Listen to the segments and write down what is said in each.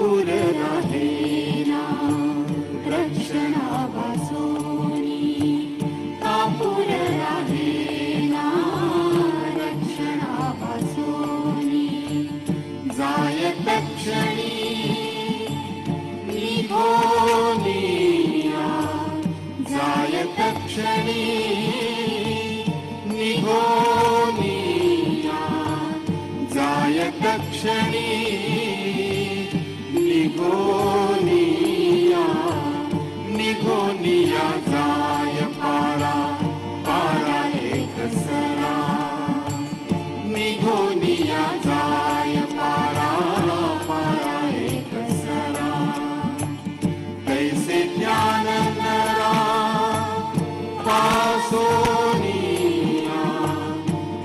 कापूर राहेना रक्षणावासोनी, कापूर राहेना रक्षणावासोनी, जाय तक्षणी निघोनिया, जाय तक्षणी निघोनिया, जाय तक्षणी निघोनिया, निघोनिया, जाय पारा पारा एकसरा, निघोनिया, जाय पारा पारा एकसरा, तैसे ज्ञान नरा पासोनिया,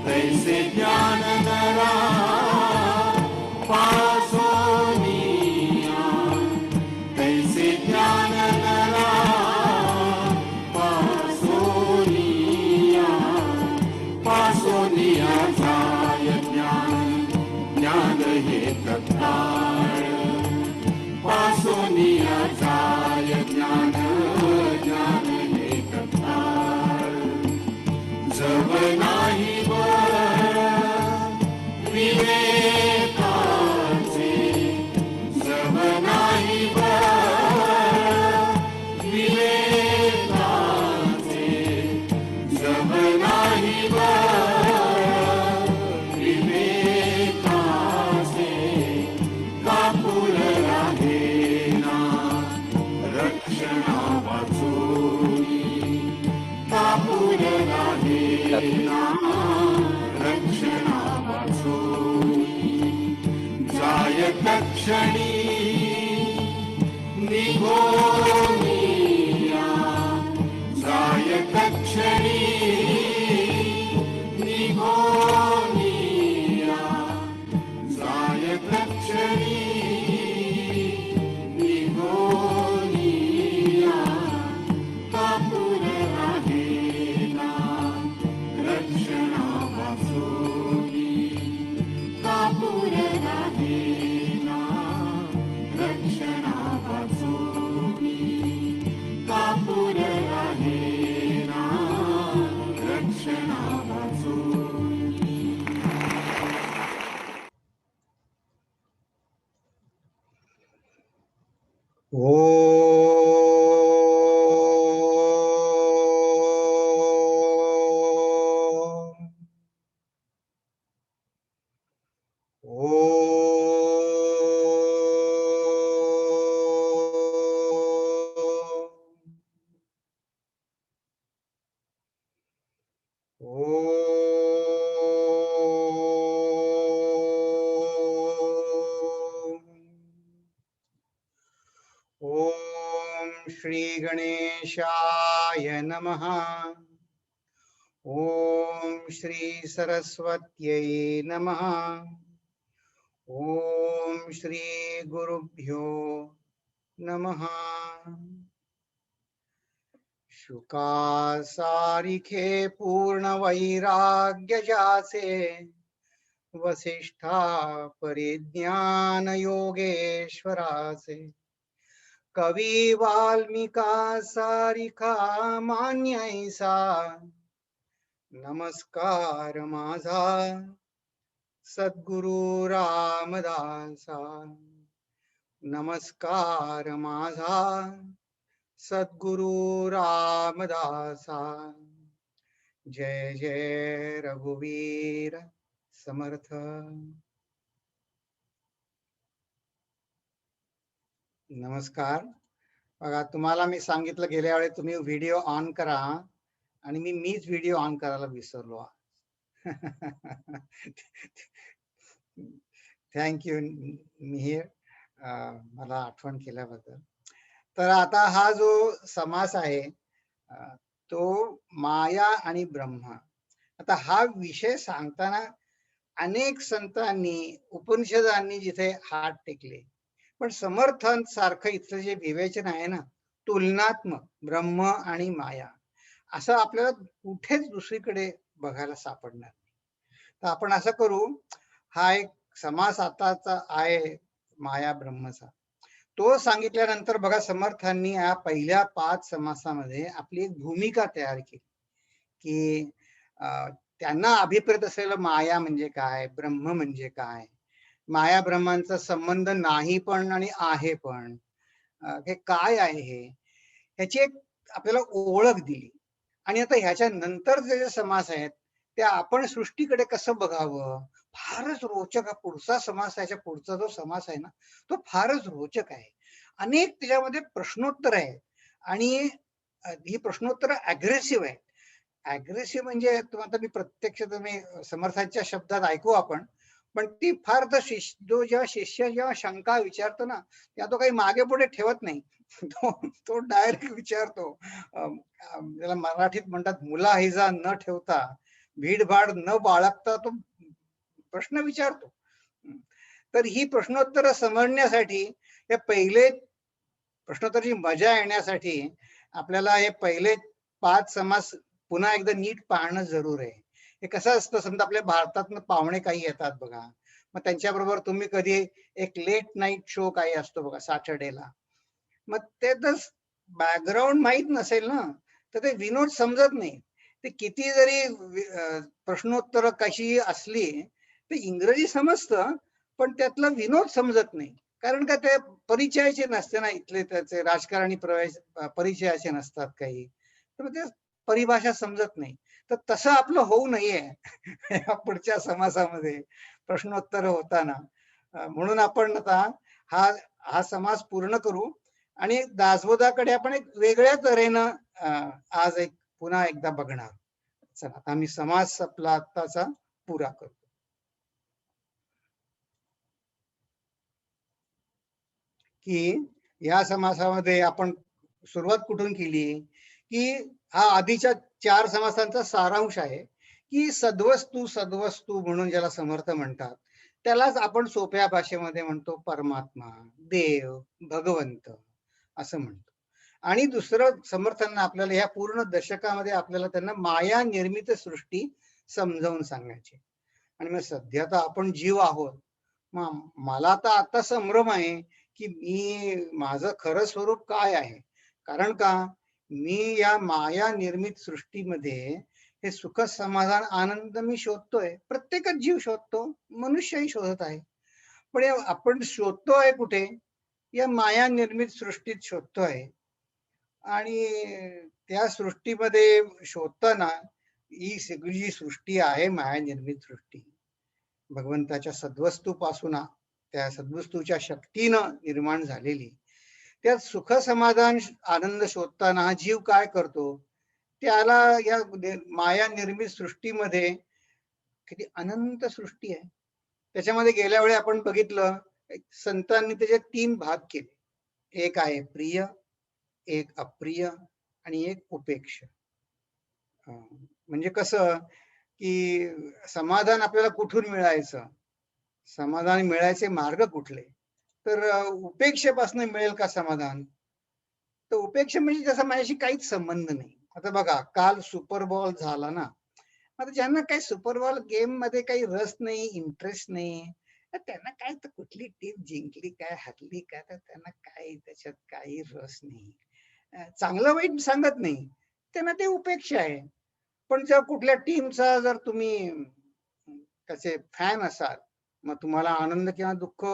तैसे ज्ञान नरा पासोनिया, तैसे ज्ञान नरा पासोनिया, पासोनिया, जाय ज्ञान ज्ञान हे तत्काळ, पासोनिया, जाय ज्ञान ज्ञान हे तत्काळ, जव नाही बळ विवेकाचे, जव नाही बळ विवेकाचे, जव नाही बळ विवेकाचे, कापूर राहेना रक्षणावासोनी, कापूर राहेना रक्षणावासोनी, जाय तक्षणी निघोनिया, जाय तक्षणी निघोनिया, जाय तक्षणी निघोनिया, कापूर राहेना रक्षणावासोनी, कापूर राहेना रक्षणावासोनी, कापूर राहेना रक्षणावासोनी. ओम श्री गणेशाय नमः. ओम श्री सरस्वत्यै नमः. ओम श्री गुरुभ्यो नमः. शुकासारिखे पूर्ण वैराग्य जासे, वसिष्ठा परिज्ञान योगेश्वरासे, कवी वाल्मिका सारिखा मान्यैसा, नमस्कार माझा सद्गुरु रामदासा, नमस्कार माझा सद्गुरु रामदासा. जय जय रघुवीर समर्थ. नमस्कार. बघा, तुम्हाला मी सांगितलं गेल्या वेळी तुम्ही व्हिडिओ ऑन करा, आणि मीच व्हिडिओ ऑन करायला विसरलो. थँक्यू मिहिर, मला आठवण केल्याबद्दल. तर आता हा जो समास आहे तो माया आणि ब्रह्म. आता हा विषय सांगताना अनेक संतांनी उपनिषदांनी जिथे हात टेकले, पण समर्थांसारखं इथलं जे विवेचन आहे ना, तुलनात्मक ब्रह्म आणि माया, असं आपल्याला कुठेच दुसरीकडे बघायला सापडणार नाही. तर आपण असं करू, हा एक समास आताचा आहे माया ब्रह्मचा, तो सांगितल्यानंतर बघा समर्थांनी या पहिल्या 5 समासामध्ये आपली एक भूमिका तयार केली, की त्यांना अभिप्रेत असलेलं माया म्हणजे काय, ब्रह्म म्हणजे काय, माया ब्रह्मांचा संबंध नाही पण आणि आहे पण, हे काय आहे हे, ह्याची एक आपल्याला ओळख दिली. आणि आता ह्याच्या नंतर जे समास आहेत, ते आपण सृष्टीकडे कसं बघावं, फारच रोचक हा पुढचा समास, याच्या पुढचा जो समास आहे ना, तो फारच रोचक आहे. अनेक त्याच्यामध्ये प्रश्नोत्तर आहेत आणि ही प्रश्नोत्तरं अग्रेसिव्ह आहेत. अग्रेसिव्ह म्हणजे आता मी प्रत्यक्ष तुम्ही समर्थांच्या शब्दात ऐकू आपण, पण ती फार तर जो जेव्हा शिष्य जेव्हा शंका विचारतो ना, तेव्हा तो काही मागे पुढे ठेवत नाही. तो तो डायरेक्ट विचारतो. त्याला मराठीत म्हणतात मुलाहिजा न ठेवता, भीडभाड न बाळगता तो प्रश्न विचारतो. तर ही प्रश्नोत्तरं समजण्यासाठी हे पहिले प्रश्नोत्तराची मजा येण्यासाठी आपल्याला हे पहिले 5 समास पुन्हा एकदा नीट पाहणं जरूर आहे. हे कसं असतं, समजा आपल्या भारतातनं पाहुणे काही येतात बघा. मग त्यांच्याबरोबर तुम्ही कधी एक लेट नाईट शो काही असतो बघा सॅटर्डेला. मग ते तर बॅकग्राऊंड माहीत नसेल ना, तर ते विनोद समजत नाही. ते किती जरी प्रश्नोत्तरं कशीही असली, ते इंग्रजी समजतं, पण त्यातला विनोद समजत नाही. कारण का ते परिचयाचे नसते ना, इथले त्याचे राजकारणी परिचयाचे नसतात काही. तर ते परिभाषा समजत नाही. तर तसं आपलं होऊ नये या पुढच्या समासामध्ये प्रश्नोत्तर होताना. म्हणून आपण आता हा हा समास पूर्ण करू आणि दासबोधाकडे आपण एक वेगळ्या तऱ्हेनं आज एक पुन्हा एकदा बघणार. चला आता मी समास आपला आत्ताचा पुरा करतो. की या समासामध्ये आपण सुरुवात कुठून केली, की हा आधीच्या 4 समासांचा सारांश आहे, की सद्वस्तू सद्वस्तू म्हणून ज्याला समर्थ म्हणतात, त्यालाच आपण सोप्या भाषेमध्ये म्हणतो परमात्मा, देव, भगवंत असं म्हणतो. आणि दुसरं समर्थांना आपल्याला ह्या पूर्ण दशकामध्ये आपल्याला त्यांना माया निर्मित सृष्टी समजावून सांगायची. आणि मग सध्या तर आपण जीव आहोत. मग मला तर आता संभ्रम आहे, की मी माझं खरं स्वरूप काय आहे? कारण का मी या माया निर्मित सृष्टीमध्ये हे सुख, समाधान, आनंद मी शोधतोय. प्रत्येकच जीव शोधतो, मनुष्यही शोधत आहे. पण आपण शोधतोय कुठे? या माया निर्मित सृष्टीत शोधतोय. आणि त्या सृष्टीमध्ये शोधताना ही सगळी जी सृष्टी आहे माया निर्मित सृष्टी, भगवंताच्या सद्वस्तूपासून त्या सद्वस्तूच्या शक्तीनं निर्माण झालेली, त्यात सुख, समाधान, आनंद शोधताना हा जीव काय करतो? त्याला या माया निर्मित सृष्टीमध्ये किती अनंत सृष्टी आहे. त्याच्यामध्ये गेल्या वेळी आपण बघितलं, संतांनी त्याचे 3 भाग केले. एक आहे प्रिय, एक अप्रिय आणि एक उपेक्ष. म्हणजे कसं, की समाधान आपल्याला कुठून मिळायचं? समाधान मिळायचे मार्ग कुठले? तर उपेक्षेपासून मिळेल का समाधान? तर उपेक्षा म्हणजे त्याचा माझ्याशी काहीच संबंध नाही. आता बघा काल सुपर बॉल झाला ना. आता ज्यांना काही सुपर बॉल गेम मध्ये काही रस नाही, इंटरेस्ट नाही, तर त्यांना काय तर कुठली टीम जिंकली काय, हरली काय, तर त्यांना काही त्याच्यात काही रस नाही. चांगलं वाईट सांगत नाही. त्यांना ते उपेक्षा आहे. पण जर कुठल्या टीमचा जर तुम्ही त्याचे फॅन असाल, मग तुम्हाला आनंद किंवा दुःख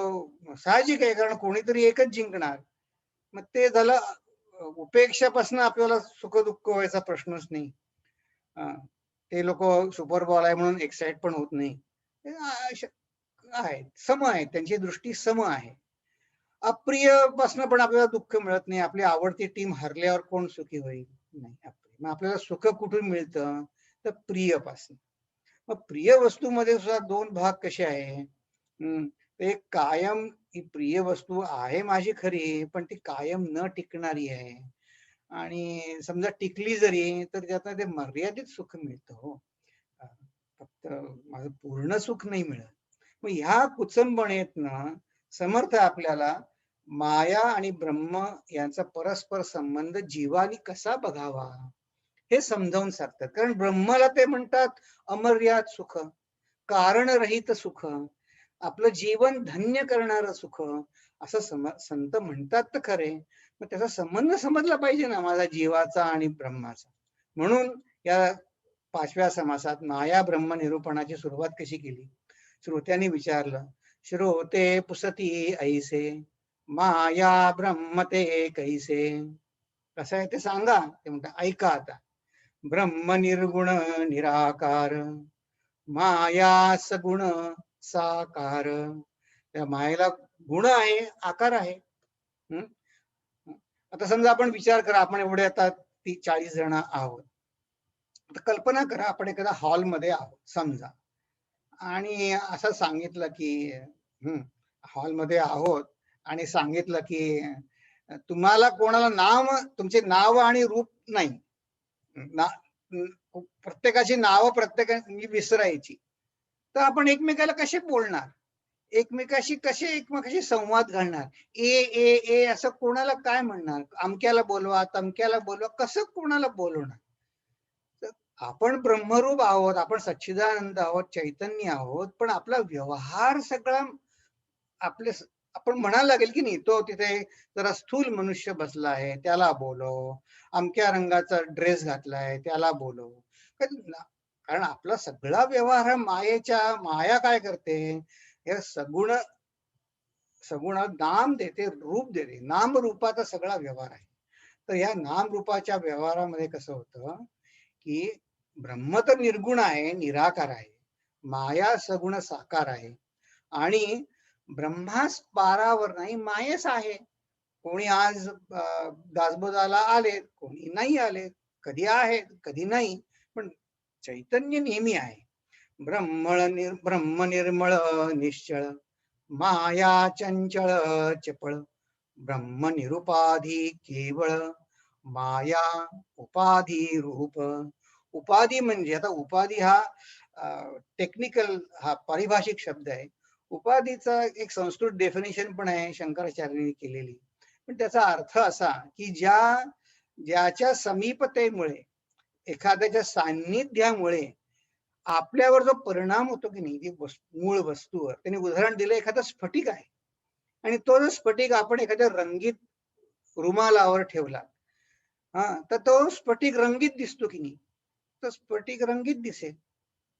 साहजिक आहे, कारण कोणीतरी एकच जिंकणार. मग ते झालं उपेक्षापासून आपल्याला सुख-दुःख व्हायचा प्रश्नच नाही. ते लोक सुपर बॉल आहे म्हणून एक्साइट पण होत नाही. आहे, सम आहे, त्यांची दृष्टी सम आहे. अप्रियपासून पण आपल्याला दुःख मिळत नाही. आपली आवडती टीम हरल्यावर कोण सुखी होईल? नाही, अप्रिय. मग आपल्याला सुख कुठून मिळतं? तर प्रियपासून. मग प्रिय वस्तूमध्ये सुद्धा 2 भाग कसे आहे? एक कायम ही प्रिय वस्तू आहे माझी खरी, पण ती कायम न टिकणारी आहे. आणि समजा टिकली जरी, तर त्यातनं ते मर्यादित सुख मिळतं हो. फक्त माझं पूर्ण सुख नाही मिळत. मग ह्या कुचंबणेतनं समर्थ आपल्याला माया आणि ब्रह्म यांचा परस्पर संबंध जीवानी कसा बघावा हे समजावून सांगतात. कारण ब्रह्माला ते म्हणतात अमर्याद सुख, कारणरहित सुख. आपलं जीवन धन्य करणारं सुख असं संत म्हणतात तर खरे, मग त्याचा संबंध समजला पाहिजे ना माझा जीवाचा आणि ब्रह्माचा. म्हणून या 5व्या समासात माया ब्रह्म निरूपणाची सुरुवात कशी केली? श्रोत्यांनी विचारलं, श्रोते पुसती ऐसे माया ब्रह्म ते कैसे. कसं आहे ते सांगा. ते म्हणतात ऐका आता. ब्रह्म निर्गुण निराकार माया सगुण साकार. त्या मायेला गुण आहे, आकार आहे. हं? आता समजा आपण विचार करा, आपण एवढे आता 40 जण आहोत. आता कल्पना करा, आपण एखाद्या हॉलमध्ये आहोत समजा, आणि असं सांगितलं की हॉलमध्ये आहोत आणि सांगितलं की तुम्हाला कोणाला तुमचे नाव आणि रूप नाही, ना प्रत्येकाची नावं प्रत्येकाची विसरायची, तर आपण एकमेकाला कसे बोलणार? एकमेकाशी संवाद घालणार? ए ए ए असं कोणाला काय म्हणणार? अमक्याला बोलवा, तमक्याला बोलवा, कसं कोणाला बोलवणार? आपण ब्रह्मरूप आहोत, आपण सच्चिदानंद आहोत, चैतन्य आहोत, पण आपला व्यवहार सगळा आपले आपण म्हणायला लागेल की नाही, तो तिथे जरा स्थूल मनुष्य बसला आहे त्याला बोलव, अमक्या रंगाचा ड्रेस घातलाय त्याला बोलव. कारण आपला सगळा व्यवहार माया काय करते, हे सगुण सगुण नाम देते, रूप देते, नाम रूपाचा सगळा व्यवहार आहे. तर या नाम रूपाच्या व्यवहारामध्ये कसं होतं की ब्रह्म तर निर्गुण आहे, निराकार आहे, माया सगुण साकार आहे, आणि ब्रह्मास पारावर नाही, मायेस आहे. कोणी आज गाजबोजाला आले, कोणी नाही आले, कधी आहे कधी नाही, पण चैतन्य नेहमी आहे. ब्रह्म निर्मळ निश्चळ माया चंचळ चपळ ब्रह्म निरुपाधी केवळ माया उपाधी रूप. उपाधी म्हणजे, आता उपाधी हा टेक्निकल, हा पारिभाषिक शब्द आहे. उपाधीचा एक संस्कृत डेफिनेशन पण आहे शंकराचार्यांनी केलेली, पण त्याचा अर्थ असा की ज्याच्या समीपतेमुळे, एखाद्याच्या सान्निध्यामुळे आपल्यावर जो परिणाम होतो की नाही, ती मूळ वस्तूवर. त्यांनी उदाहरण दिलं, एखादा स्फटिक आहे आणि तो जो स्फटिक आपण एखाद्या रंगीत रुमालावर ठेवला, तर तो स्फटिक रंगीत दिसतो की नाही, तो स्फटिक रंगीत दिसेल.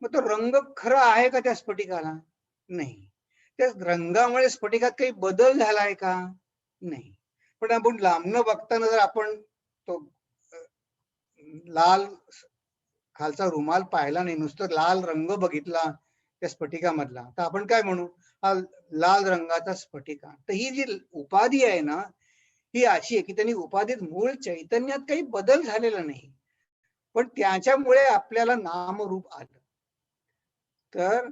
मग तो रंग खरा आहे का त्या स्फटिकाला? नाही. त्या रंगामुळे स्फटिकात काही बदल झालाय का? नाही. पण आपण लांबनं बघताना जर आपण तो लाल खालचा रुमाल पाहिला नाही, नुसतं लाल रंग बघितला त्या स्फटिकामधला, तर आपण काय म्हणू, हा लाल रंगाचा स्फटिका. तर ही जी उपाधी आहे ना, ही अशी आहे की त्यांनी उपाधीत मूळ चैतन्यात काही बदल झालेला नाही, पण त्याच्यामुळे आपल्याला नामरूप आलं. तर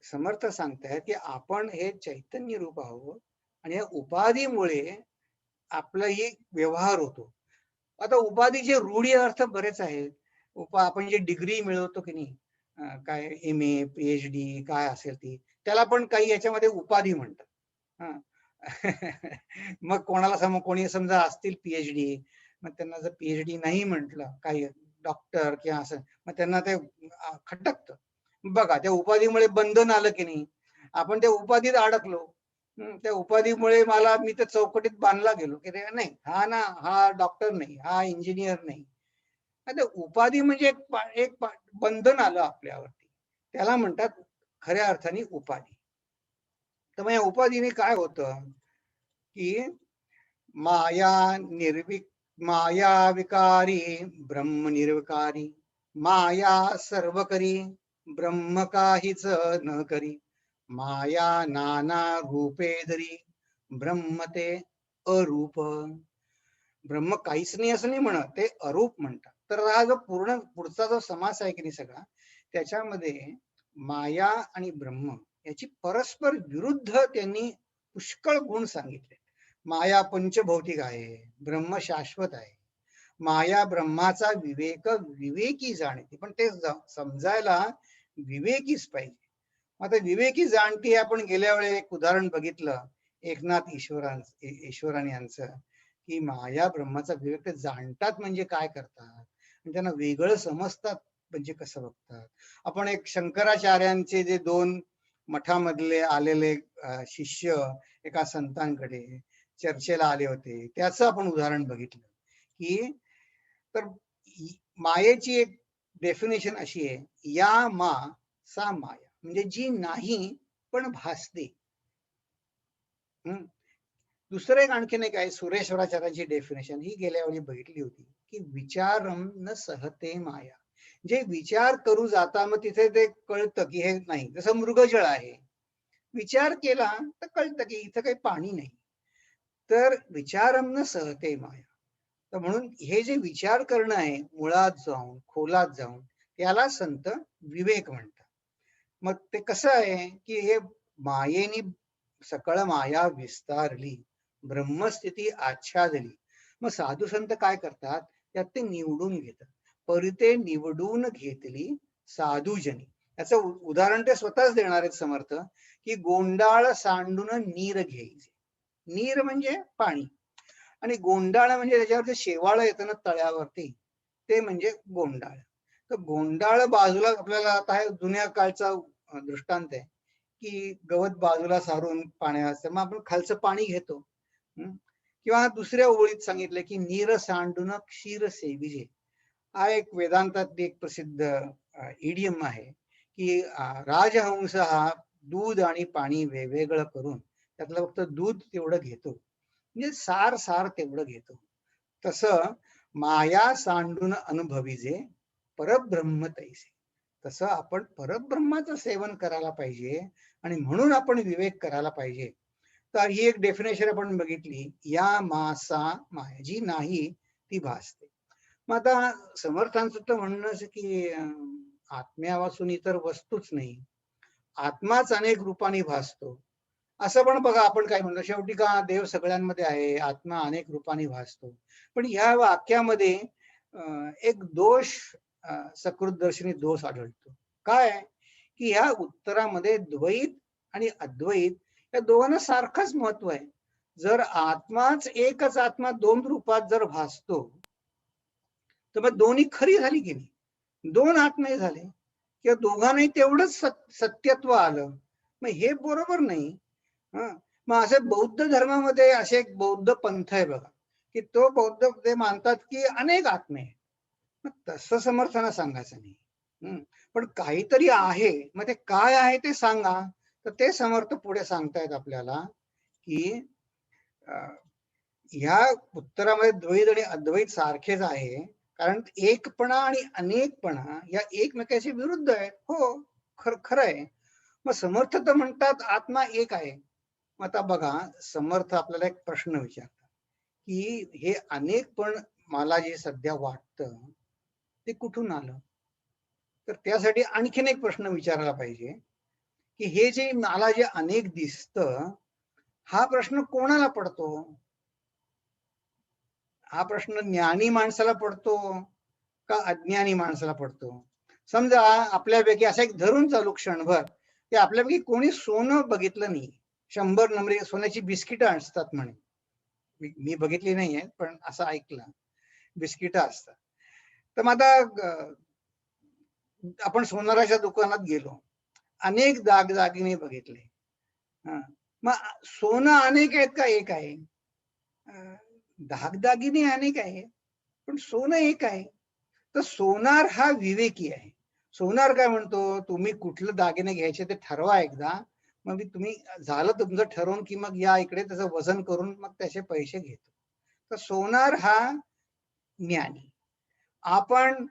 समर्थ सांगतायत की आपण हे चैतन्य रूप आहोत आणि या उपाधीमुळे आपलाही व्यवहार होतो. आता उपाधीचे रूढी अर्थ बरेच आहेत. आपण जे डिग्री मिळवतो की नाही, काय MA PhD काय असेल ती, त्याला पण काही याच्यामध्ये उपाधी म्हणतात. मग कोणी समजा असतील PhD, मग त्यांना जर PhD नाही म्हटलं, काही डॉक्टर किंवा असं, मग त्यांना ते खटकतं. बघा, त्या उपाधीमुळे बंधन आलं की नाही, आपण त्या उपाधीत अडकलो. त्या उपाधीमुळे मी त्या चौकटीत बांधला गेलो की नाही, हा डॉक्टर नाही, हा इंजिनियर नाही. आता उपाधी म्हणजे एक बंधन आलं आपल्यावरती, त्याला म्हणतात खऱ्या अर्थाने उपाधी. तर मग या उपाधीने काय होतं की माया माया विकारी ब्रह्म निर्विकारी, माया सर्व करी ब्रह्म काहीच न करी, माया नाना रूपे धरी ब्रह्म ते अरूप. ब्रह्म काहीच नाही असं नाही म्हणत, ते अरूप म्हणतात. तर हा जो पुढचा जो समास आहे की नाही सगळा, त्याच्यामध्ये माया आणि ब्रह्म याची परस्पर विरुद्ध त्यांनी पुष्कळ गुण सांगितले. माया पंचभौतिक आहे, ब्रह्म शाश्वत आहे. माया ब्रह्माचा विवेकी जाणते, पण ते समजायला विवेकीच पाहिजे. आता विवेकी जाणती आपण गेल्या वेळी एक उदाहरण बघितलं एकनाथ ईश्वरान यांचं, की माया ब्रह्माचा विवेक ते जाणतात म्हणजे काय करतात, आणि त्यांना वेगळं समजतात म्हणजे कसं बघतात. आपण एक शंकराचार्यांचे जे 2 मठामधले आलेले शिष्य एका संतांकडे चर्चेला आले होते. त्याचं आपण उदाहरण बघितलं की तर मायेची एक डेफिनेशन अशी आहे, या मा सा माया, म्हणजे जी नाही पण भासते. दुसरं एक आणखीन एक आहे सुरेश्वराचार्यांची डेफिनेशन, ही गेल्या वेळी बघितली होती की विचारम न सहते माया. जे विचार करू जाता मग तिथे ते कळतं की हे नाही. जसं मृगजळ आहे, विचार केला तर कळतं की इथं काही पाणी नाही. तर विचारम न सहते माया. तर म्हणून हे जे विचार करणं आहे मुळात जाऊन खोलात जाऊन, त्याला संत विवेक म्हणतात. मग ते कसं आहे की हे मायेनी सकळ माया विस्तारली, ब्रह्मस्थिती आच्छादली. मग साधू संत काय करतात, त्यात ते निवडून घेतात. परिते निवडून घेतली साधूजनी. याचं उदाहरण ते स्वतःच देणार आहेत समर्थ, की गोंडाळ सांडून नीर घ्यायचे. नीर म्हणजे पाणी, आणि गोंडाळ म्हणजे त्याच्यावरती शेवाळ येतं ना तळ्यावरती, ते म्हणजे गोंडाळ. तर गोंडाळ बाजूला आपल्याला आता हे जुन्या काळचा दृष्टांत आहे की गवत बाजूला सारून पाण्याचं मग आपण खालचं पाणी घेतो. किंवा दुसऱ्या ओळीत सांगितलं की नीर सांडून क्षीर सेविजे. हा एक वेदांतात एक प्रसिद्ध इडियम आहे की राजहंस हा दूध आणि पाणी वेगवेगळं करून त्यातलं फक्त दूध तेवढं घेतो, म्हणजे सार सार तेवढं घेतो. तसं माया सांडून अनुभवीजे परब्रह्म तैसे. तसं आपण परब्रह्माचं सेवन करायला पाहिजे आणि म्हणून आपण विवेक करायला पाहिजे. तर ही एक डेफिनेशन आपण बघितली, या मासा माया, जी नाही ती भासते. मग आता समर्थांचं तर म्हणणं असं की आत्म्यापासून इतर वस्तूच नाही, आत्माच अनेक रूपाने भासतो. असं पण बघा, आपण काय म्हणतो, शेवटी का देव सगळ्यांमध्ये आहे, आत्मा अनेक रूपाने भासतो. पण या वाक्यामध्ये एक दोष, सकृतदर्शनी दोष आढळतो. काय की या उत्तरामध्ये द्वैत आणि अद्वैत या दोघांना सारखंच महत्व आहे. जर आत्माच एकच आत्मा दोन रूपात जर भासतो तर मग दोन्ही खरी झाली की नाही, दोन आत्मे झाले किंवा दोघांनाही तेवढंच सत्यत्व आलं. मग हे बरोबर नाही. मग असे बौद्ध धर्मामध्ये असे एक बौद्ध पंथ आहे बघा, की तो बौद्ध ते मानतात की अनेक आत्मे. मग तसं समर्थांना सांगायचं नाही. पण काहीतरी आहे, मग ते काय आहे ते सांगा. तर ते समर्थ पुढे सांगतायत आपल्याला की ह्या उत्तरामध्ये द्वैत आणि अद्वैत सारखेच आहे, कारण एकपणा आणि अनेकपणा या एकमेकांशी विरुद्ध आहेत. हो, खरं आहे. मग समर्थ तर म्हणतात आत्मा एक आहे. मग आता बघा, समर्थ आपल्याला एक प्रश्न विचारतात की हे अनेकपण मला जे सध्या वाटतं ते कुठून आलं. तर त्यासाठी आणखीन एक प्रश्न विचारायला पाहिजे की हे जे मला जे अनेक दिसतं, हा प्रश्न कोणाला पडतो. हा प्रश्न ज्ञानी माणसाला पडतो का अज्ञानी माणसाला पडतो. समजा आपल्यापैकी असं एक धरून चालू क्षणभर की आपल्यापैकी कोणी सोनं बघितलं नाही, 100 नंबरी सोन्याची बिस्किटं असतात म्हणे. मी बघितली नाहीये पण असं ऐकलं, बिस्किटं असतात. तर मग आता आपण सोनाराच्या दुकानात गेलो, अनेक दागदागिने बघितले. मग सोनं अनेक आहेत का एक आहे. दागदागिने अनेक आहे पण सोनं एक आहे. तर सोनार हा विवेकी आहे. सोनार काय म्हणतो, तुम्ही कुठलं दागिने घ्यायचे ते ठरवा एकदा, मग तुम्ही झालं तुमचं ठरवून की मग या इकडे त्याचं वजन करून मग त्याचे पैसे घेतो. तर सोनार हा ज्ञानी. आपण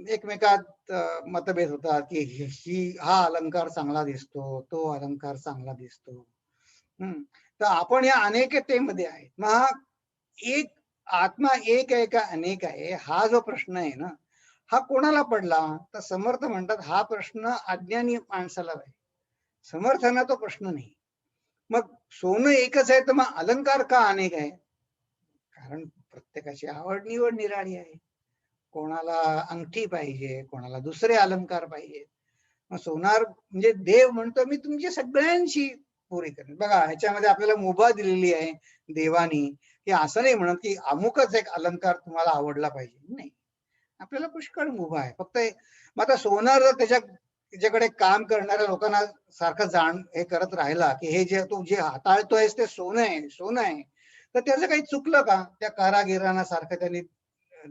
एकमेकात मतभेद होतात की हा अलंकार चांगला दिसतो, तो अलंकार चांगला दिसतो. तर आपण या अनेकतेमध्ये आहे. मग एक आत्मा एक आहे का अनेक आहे, हा जो प्रश्न आहे ना, हा कोणाला पडला. तर समर्थ म्हणतात हा प्रश्न अज्ञानी माणसाला आहे, समर्थांना तो प्रश्न नाही. मग सोनं एकच आहे तर मग अलंकार का अनेक आहे. कारण प्रत्येकाची आवड निवड निराळी आहे. कोणाला अंगठी पाहिजे, कोणाला दुसरे अलंकार पाहिजे. मग सोनार म्हणजे देव म्हणतो मी तुमची सगळ्यांची पुरी करेन. बघा ह्याच्यामध्ये आपल्याला मुभा दिलेली आहे देवानी, की असं नाही म्हणत की अमुकच एक अलंकार तुम्हाला आवडला पाहिजे. नाही, आपल्याला पुष्कळ मुभा आहे. फक्त मग आता सोनार जर त्याच्या त्याच्याकडे काम करणाऱ्या लोकांना सारखं हे करत राहिला की हे जे तू जे हाताळतोयस ते सोनं आहे सोनं आहे, तर त्याचं काही चुकलं का? त्या कारागिरांना सारखं त्यांनी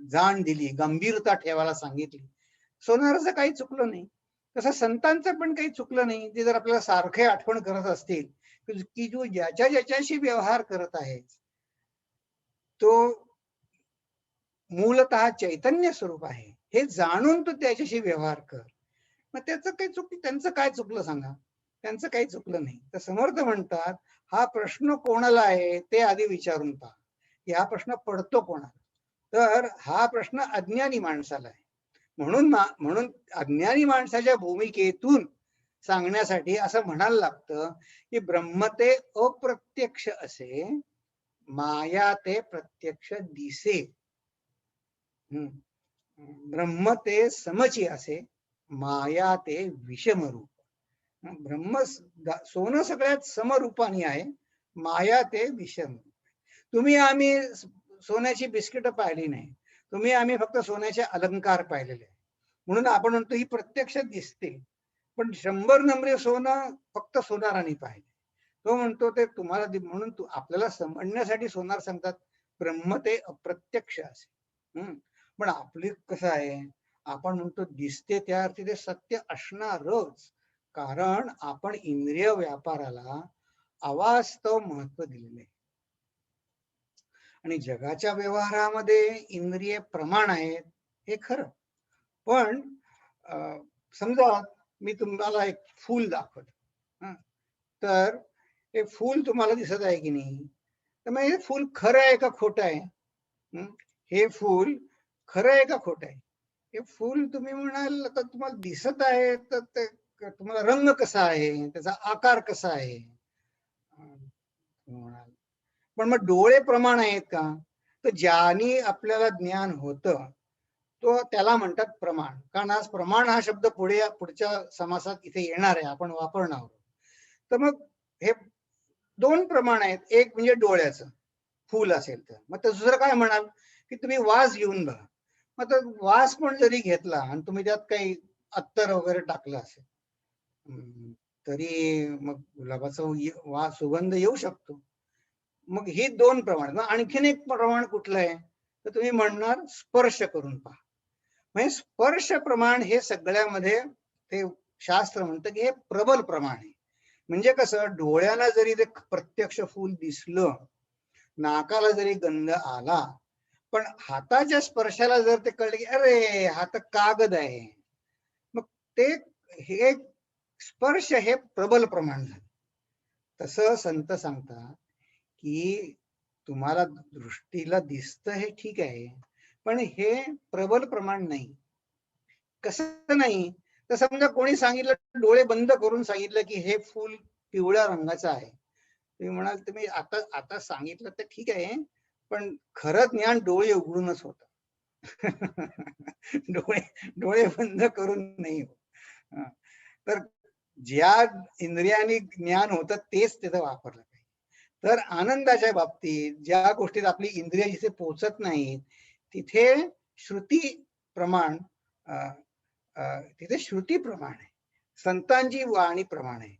जाण दिली, गंभीरता ठेवायला सांगितली. सोनाराचं काही चुकलं नाही. तसं संतांचं पण काही चुकलं नाही. ते जर आपल्याला सारखे आठवण करत असतील की तू ज्याच्याशी व्यवहार करत आहेस तो मूलतः चैतन्य स्वरूप आहे, हे जाणून तू त्याच्याशी व्यवहार कर. मग त्यांचं काय चुकलं सांगा? त्यांचं काही चुकलं नाही. तर समर्थ म्हणतात, हा प्रश्न कोणाला आहे ते आधी विचारून पहा, की हा प्रश्न पडतो कोणाला? तर हा प्रश्न अज्ञानी माणसाला आहे. म्हणून अज्ञानी माणसाच्या भूमिकेतून सांगण्यासाठी असं म्हणायला लागतं, की ब्रह्म ते अप्रत्यक्ष असे, माया ते प्रत्यक्ष दिसे. ब्रह्म ते समची असे, माया ते विषम रूप. ब्रह्म सोनं सगळ्यात समरूपाने आहे, माया ते विषम रूप. तुम्ही आम्ही सोन्याची बिस्किट पाहिली नाही, तुम्ही आम्ही फक्त सोन्याचे अलंकार पाहिलेले, म्हणून आपण म्हणतो ही प्रत्यक्ष दिसते. पण 100 नंबरे सोनं फक्त सोनाराने पाहिले. तो म्हणतो ते तुम्हाला म्हणून आपल्याला समजण्यासाठी सोनार सांगतात ब्रह्म ते अप्रत्यक्ष असे. पण आपली कसं आहे, आपण म्हणतो दिसते त्या अर्थी ते सत्य असणारच, कारण आपण इंद्रिय व्यापाराला अवास्तव महत्व दिलेले आहे. आणि जगाच्या व्यवहारामध्ये इंद्रिय प्रमाण आहेत हे खरं. पण समजा मी तुम्हाला एक फूल दाखवलं, तर हे फूल तुम्हाला दिसत आहे की नाही, तर मग हे फूल खरं आहे का खोटं आहे? हे फूल खरं आहे का खोटं आहे? हे फूल तुम्ही म्हणाल तर तुम्हाला दिसत आहे, तर ते तुम्हाला रंग कसा आहे, त्याचा आकार कसा आहे म्हणाल. पण मग डोळे प्रमाण आहेत का? तर ज्यानी आपल्याला ज्ञान होतं तो त्याला म्हणतात प्रमाण. कारण आज प्रमाण हा शब्द पुढच्या समासात इथे येणार आहे, आपण वापरणार आहोत. तर मग हे 2 प्रमाण आहेत. एक म्हणजे डोळ्याचं फूल असेल तर, मग दुसरं काय म्हणाल की तुम्ही वास घेऊन बघा. मग तर वास पण जरी घेतला आणि तुम्ही त्यात काही अत्तर वगैरे टाकलं असेल, तरी मग गुलाबाचा सुगंध येऊ शकतो. मग ही 2 प्रमाण. आणखीन एक प्रमाण कुठलं आहे, तर तुम्ही म्हणणार स्पर्श करून पहा. म्हणजे स्पर्श प्रमाण हे सगळ्यामध्ये ते शास्त्र म्हणतं की हे प्रबल प्रमाण आहे. म्हणजे कसं, डोळ्याला जरी ते प्रत्यक्ष फूल दिसलं, नाकाला जरी गंध आला, पण हाताच्या स्पर्शाला जर ते कळलं की अरे हा तर कागद आहे, मग ते हे स्पर्श हे प्रबल प्रमाण झालं. तसं संत सांगतात की तुम्हाला दृष्टीला दिसतं हे ठीक आहे, पण हे प्रबल प्रमाण नाही. कसं नाही, तर समजा कोणी सांगितलं डोळे बंद करून सांगितलं की हे फूल पिवळ्या रंगाचं आहे, तुम्ही म्हणाल तुम्ही आता आता सांगितलं तर ठीक आहे, पण खरं ज्ञान डोळे उघडूनच होतं. डोळे डोळे बंद करून नाही होत. तर ज्या इंद्रियाने ज्ञान होतं तेच तिथं वापरलं पाहिजे. तर आनंदाच्या बाबतीत ज्या गोष्टीत आपली इंद्रिय जिथे पोहोचत नाहीत, तिथे श्रुती प्रमाण तिथे श्रुती प्रमाण आहे, संतांची वाणी प्रमाण आहे.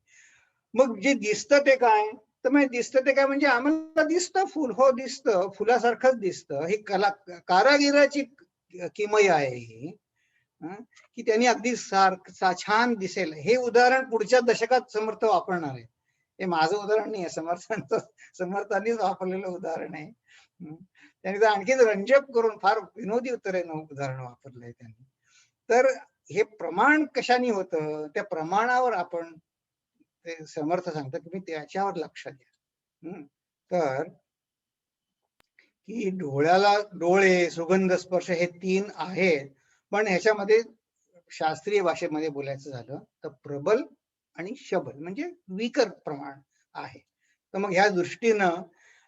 मग जे दिसतं ते काय, तर मग दिसतं ते काय म्हणजे आम्हाला दिसतं फुल, हो दिसतं, फुलासारखंच दिसतं. ही कारागिराची किमया आहे ही, की त्यांनी अगदी छान दिसेल. हे उदाहरण पुढच्या दशकात समर्थ वापरणार आहे. हे माझं उदाहरण नाही आहे, समर्थांनीच वापरलेलं उदाहरण आहे. त्यांनी तर आणखीन रंजक करून फार विनोदी उदाहरण वापरलंय त्यांनी. तर हे प्रमाण कशाने होतं, त्या प्रमाणावर आपण ते समर्थ सांगतात की त्याच्यावर लक्ष द्या. तर की डोळे, सुगंध, स्पर्श हे 3 आहेत, पण ह्याच्यामध्ये शास्त्रीय भाषेमध्ये बोलायचं झालं तर प्रबल आणि शबल म्हणजे विकर प्रमाण आहे. तर मग ह्या दृष्टीनं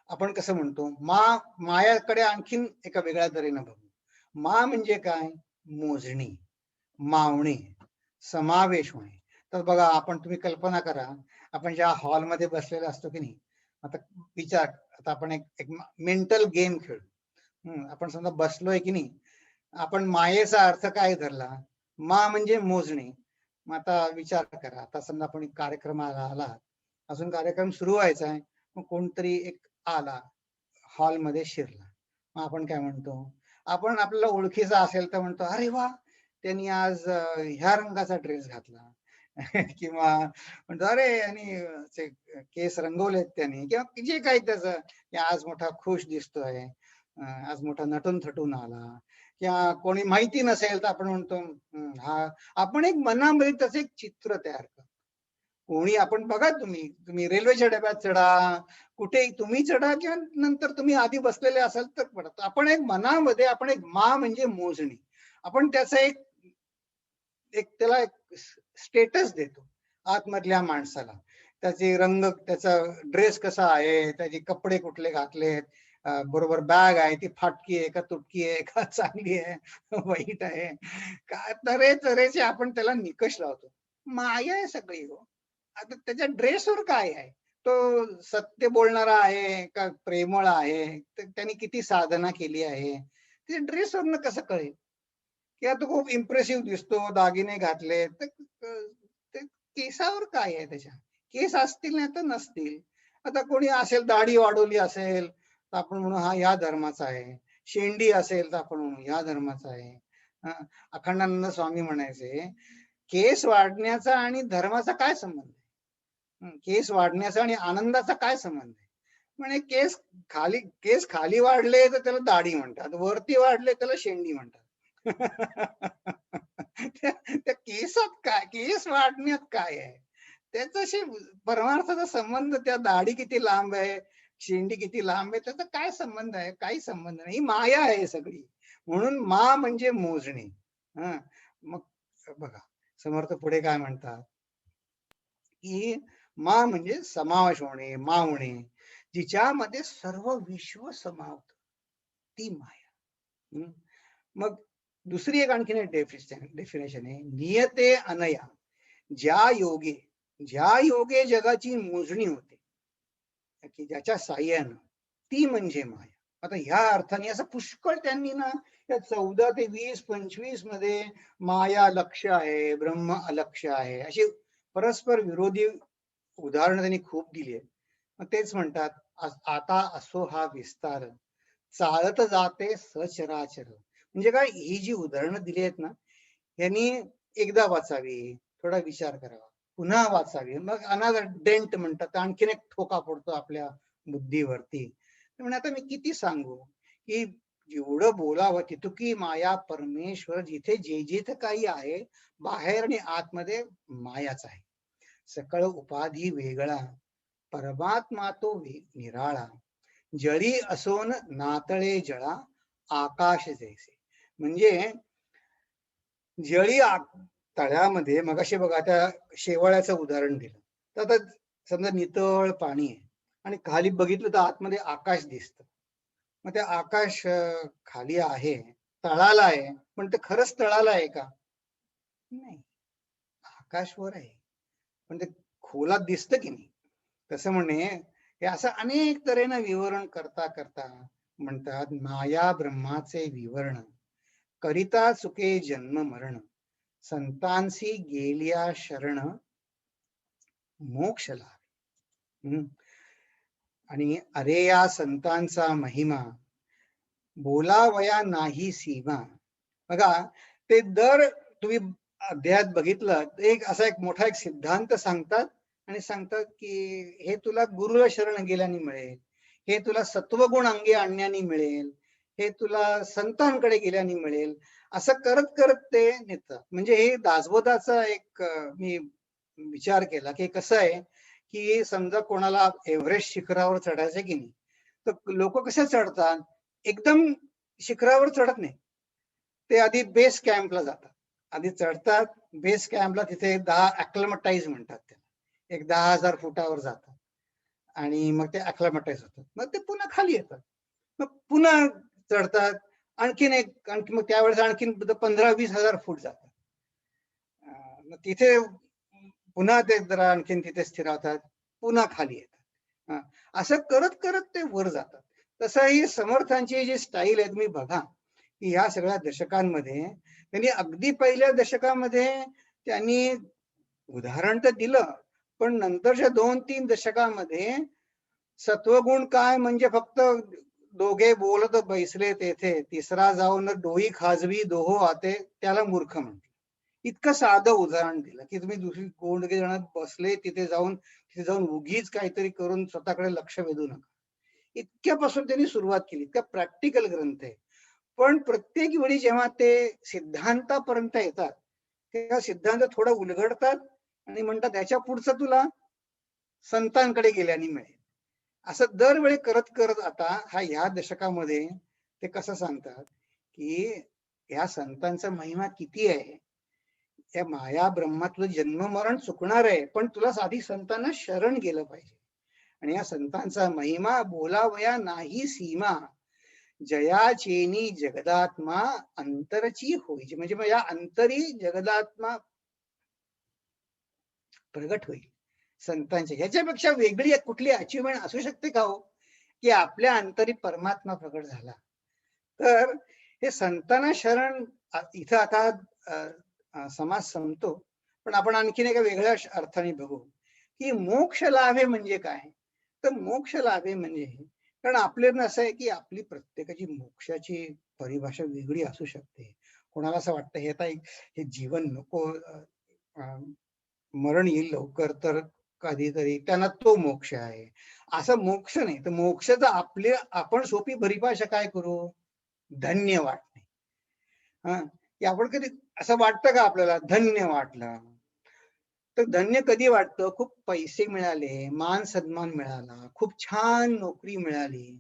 आपण कसं म्हणतो, मायाकडे आणखीन एका वेगळ्या तऱ्हेनं बघू. मा म्हणजे काय, मोजणी, मावणे, समावेश होणे. तर बघा, तुम्ही कल्पना करा, आपण ज्या हॉलमध्ये बसलेलो असतो की नाही, आता विचार, आता आपण एक मेंटल गेम खेळू. आपण समजा बसलोय की नाही, आपण मायेचा अर्थ काय धरला, मा म्हणजे मोजणे, मग आता विचार करा, आता समजा आपण एक कार्यक्रमाला आला, अजून कार्यक्रम सुरू व्हायचा आहे, मग कोणतरी एक आला, हॉलमध्ये शिरला. मग आपण काय म्हणतो? आपण आपल्याला ओळखीचा असेल तर म्हणतो, "अरे वाह! त्यांनी आज ह्या रंगाचा ड्रेस घातला." किंवा म्हणतो, "अरे यांनी ते केस रंगवलेत त्याने." किंवा जे काही त्याचं, की आज मोठा खुश दिसतोय, आज मोठा नटून-थटून आला. किंवा कोणी माहिती नसेल तर आपण म्हणतो, हा." आपण एक मनामध्ये त्याचं एक चित्र तयार करतो. कोणी आपण बघा, तुम्ही तुम्ही रेल्वेच्या डब्यात चढा, कुठेही तुम्ही चढा किंवा नंतर तुम्ही आधी बसलेले असाल तर पडत. आपण एक मनामध्ये आपण एक म्हणजे मोजणी. आपण त्याचा एक एक त्याला एक स्टेटस देतो आतमधल्या माणसाला. त्याचे रंग, त्याचा ड्रेस कसा आहे, त्याचे कपडे कुठले घातलेत, बरोबर बॅग आहे ती फाटकी आहे का तुटकी आहे का चांगली आहे वाईट आहे का, तऱ्हेचे आपण त्याला निकष लावतो. माया आहे सगळी हो. आता त्याच्या ड्रेसवर काय आहे? तो सत्य बोलणारा आहे का प्रेमळ आहे? त्याने किती साधना केली आहे? ते ड्रेसवरनं कसं कळेल? किंवा तो खूप इम्प्रेसिव्ह दिसतो, दागिने घातले, तर ते केसावर काय आहे त्याच्या? केस असतील नाही तर नसतील. आता कोणी असेल दाढी वाढवली असेल, तर आपण म्हणू हा या धर्माचा आहे. शेंडी असेल तर आपण म्हणू या धर्माचा आहे. हं, अखंडानंद स्वामी म्हणायचे, केस वाढण्याचा आणि धर्माचा काय संबंध आहे? केस वाढण्याचा आणि आनंदाचा काय संबंध आहे? म्हणे केस खाली वाढले तर त्याला दाढी म्हणतात, वरती वाढले त्याला शेंडी म्हणतात. त्या त्या केसात काय, केस वाढण्यात काय आहे? त्याच्याशी परमार्थाचा संबंध, त्या दाढी किती लांब आहे, शेंडी किती लांब आहे, त्याचा काय संबंध आहे? काही संबंध नाही. ही माया आहे सगळी. म्हणून म्हणजे मोजणे. हं, मग बघा, समर्थ पुढे काय म्हणतात, की म्हणजे समावेश होणे, मावणे, जिच्यामध्ये सर्व विश्व समावत, ती माया. हं. मग दुसरी एक आणखीन एक डेफिनेशन आहे, नियते अनया, ज्या योगे ज्या योगे जगाची मोजणी होते, की ज्याच्या साह्यानं, ती म्हणजे माया. आता ह्या अर्थाने असं पुष्कळ त्यांनी ना, या 14 ते 20, 25 मध्ये माया लक्ष्य आहे, ब्रह्म अलक्ष्य आहे, अशी परस्पर विरोधी उदाहरणं त्यांनी खूप दिली आहेत. मग तेच म्हणतात, आता असो हा विस्तार, चालत जाते सचराचर. म्हणजे काय, ही जी उदाहरणं दिली आहेत ना, यांनी एकदा वाचावी, थोडा विचार करावा, पुन्हा वाचावी, मग अनादर डेंट म्हणतात, आणखीन एक ठोका पडतो आपल्या बुद्धीवरती. म्हणजे आता मी किती सांगू, की जेवढं बोलावं तितकी माया परमेश्वर, जिथे जे जिथे काही आहे, बाहेर आणि आतमध्ये मायाच आहे. सकळ उपाधी वेगळा, परमात्मा तो निराळा, जळी असोन नातळे जळा, आकाश जैसे. म्हणजे जळी तळ्यामध्ये, मगाशी बघा त्या शेवाळ्याचं उदाहरण दिलं, तर आता समजा नितळ पाणी आहे आणि खाली बघितलं तर आतमध्ये आकाश दिसतं. मग ते आकाश खाली आहे, तळाला आहे, पण ते खरंच तळाला आहे का? नाही, आकाश वर आहे, पण ते खोलात दिसतं की नाही? तसं म्हणे, हे असं अनेक तऱ्हेनं विवरण करता करता म्हणतात, माया ब्रह्माचे विवरण करिता चुके जन्म मरण, संतांसी गेलिया शरण मोक्ष लाभ. आणि अरे या संतांचा महिमा, बोलावया नाही सीमा. बघा, ते दर तुम्ही अध्यायात बघितलं, एक असा एक मोठा एक सिद्धांत सांगतात आणि सांगतात की हे तुला गुरुला शरण गेल्याने मिळेल, हे तुला सत्वगुण अंगी आणण्याने मिळेल, हे तुला संतांकडे गेल्याने मिळेल. असं करत करत ते नेतात. म्हणजे हे दासबोधाचा एक मी विचार केला की कसं आहे, की समजा कोणाला एव्हरेस्ट शिखरावर चढायचं की नाही, तर लोक कसे चढतात, एकदम शिखरावर चढत नाही, ते आधी बेस कॅम्पला जातात. आधी चढतात बेस कॅम्पला, तिथे 10 अक्लमटाईज म्हणतात त्याला, एक 10,000 फुटावर जातात आणि मग ते अक्लमटाईज होतात. मग ते पुन्हा खाली येतात, मग पुन्हा चढतात, आणखी मग त्यावेळेस आणखीन 15-20,000 फूट जातात. मग तिथे पुन्हा ते जरा आणखीन तिथे स्थिरावतात, पुन्हा खाली येतात. असं करत करत ते वर जातात. तसं ही समर्थांची जी स्टाईल आहे, तुम्ही बघा की ह्या सगळ्या दशकांमध्ये त्यांनी, अगदी पहिल्या दशकामध्ये त्यांनी उदाहरण तर दिलं, पण नंतरच्या 2-3 दशकामध्ये सत्वगुण काय म्हणजे फक्त दोघे बोलत बैसले तेथे, तिसरा जाऊन डोई खाजवी दोहो आते, त्याला मूर्ख म्हणते. इतकं साधं उदाहरण दिलं, की तुम्ही दुसरी कोण जण बसले तिथे जाऊन उगीच काहीतरी करून स्वतःकडे लक्ष वेधू नका. इतक्यापासून त्यांनी सुरुवात केली. इतका प्रॅक्टिकल ग्रंथ आहे. पण प्रत्येक वेळी जेव्हा ते सिद्धांतापर्यंत येतात, तेव्हा सिद्धांत थोडं उलगडतात आणि म्हणतात याच्या पुढचं तुला संतांकडे गेल्याने मिळेल. असं दरवेळी करत करत आता ह्या दशकामध्ये ते कसं सांगतात, की ह्या संतांचा महिमा किती आहे. त्या माया ब्रह्मा तुझं जन्म मरण चुकणार आहे, पण तुला आधी संतांना शरण गेलं पाहिजे. आणि या संतांचा महिमा बोलावया नाही सीमा, जयाचेनी जगदात्मा अंतरची होई. म्हणजे या अंतरी जगदात्मा प्रगट होईल संतांच्या. ह्याच्यापेक्षा वेगळी कुठली अचिव्हमेंट असू शकते का हो, की आपल्या अंतरी परमात्मा प्रगट झाला. तर हे संतांना शरण इथं आता समाज संपतो, पण आपण आणखीन एका वेगळ्या अर्थाने बघू, की मोक्ष लाभे म्हणजे काय. तर मोक्ष लाभे म्हणजे, कारण आपल्याला असं आहे की आपली प्रत्येकाची मोक्षाची परिभाषा वेगळी असू शकते. कोणाला असं वाटतं हे जीवन नको, मरण येईल लवकर तर कधीतरी त्यांना तो मोक्ष आहे. असं मोक्ष नाही. तर मोक्षाचं आपण सोपी परिभाषा काय करू, धन्य वाटणे. हा, की आपण कधी असं वाटतं का आपल्याला धन्य वाटलं. तर धन्य कधी वाटतं, खूप पैसे मिळाले, मान सन्मान मिळाला, खूप छान नोकरी मिळाली,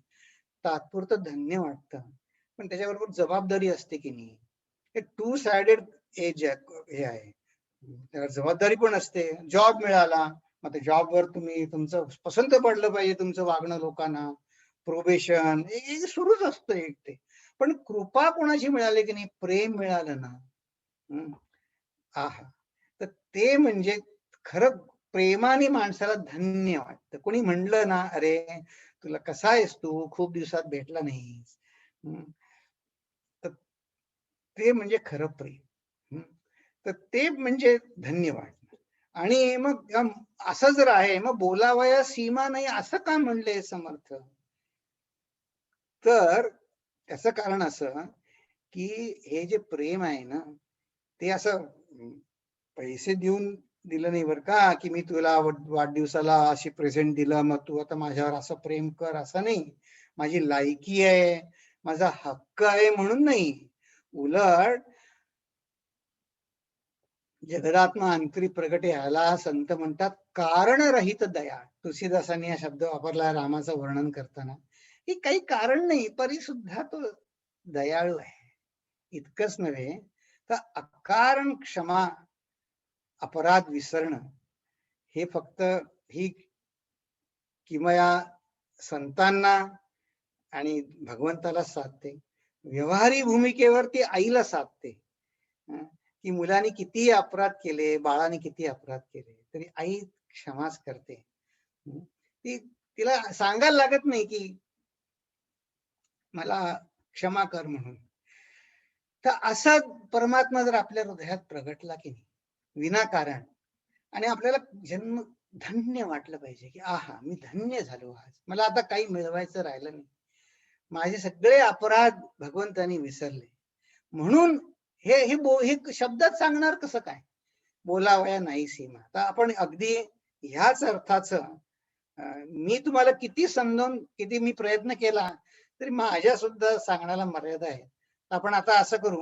तात्पुरतं धन्य वाटतं. पण त्याच्याबरोबर जबाबदारी असते की नाही. हे टू साइडेड एज हे आहे. त्याला जबाबदारी पण असते. जॉब मिळाला, मग त्या जॉबवर तुम्ही तुमचं पसंत पडलं पाहिजे तुमचं वागणं लोकांना, प्रोबेशन हे सुरूच असतं एक ते. पण कृपा कोणाची मिळाली की नाही, प्रेम मिळालं ना, आहा, तर ते म्हणजे खरं प्रेमाने माणसाला धन्य वाटतं. कोणी म्हणलं ना, अरे तुला कसा आहेस तू, खूप दिवसात भेटला नाहीस, तर ते म्हणजे खरं प्रेम. तर ते म्हणजे धन्य वाटणं. आणि मग असं जर आहे, मग बोलावया सीमा नाही असं का म्हणले समर्थ. तर त्याचं कारण असं, की हे जे प्रेम आहे ना, ते असं पैसे देऊन दिलं नाही बरं का, की मी तुला वाढदिवसाला अशी प्रेझेंट दिलं, मग तू आता माझ्यावर असं प्रेम कर, असं नाही. माझी लायकी आहे, माझा हक्क आहे म्हणून नाही. उलट जगदात्मा अंतरी प्रगटे ह्याला संत म्हणतात कारणरहित दया. तुलसीदासांनी हा शब्द वापरला रामाचं वर्णन करताना, की काही कारण नाही तरी सुद्धा तो दयाळू आहे. इतकंच नव्हे तर अकारण क्षमा, अपराध विसरणं, हे फक्त ही किमया संतांना आणि भगवंताला साधते. व्यवहारी भूमिकेवर ती आईला साधते. की मुलांनी किती अपराध केले, बाळाने किती अपराध केले, तरी आई क्षमाच करते. ती तिला सांगायला लागत नाही की मला क्षमा कर म्हणून. तर असा परमात्मा जर आपल्या हृदयात प्रगटला की नाही विनाकारण, आणि आपल्याला जन्म धन्य वाटलं पाहिजे, की आहा मी धन्य झालो आज, मला आता काही मिळवायचं राहिलं नाही, माझे सगळे अपराध भगवंतानी विसरले. म्हणून हे शब्दात सांगणार कसं काय, बोलावया नाही सीमा. तर आपण अगदी ह्याच अर्थाचं मी तुम्हाला किती समजावून किती मी प्रयत्न केला तरी माझ्या सुद्धा सांगण्याला मर्यादा आहे. आपण आता असं करू,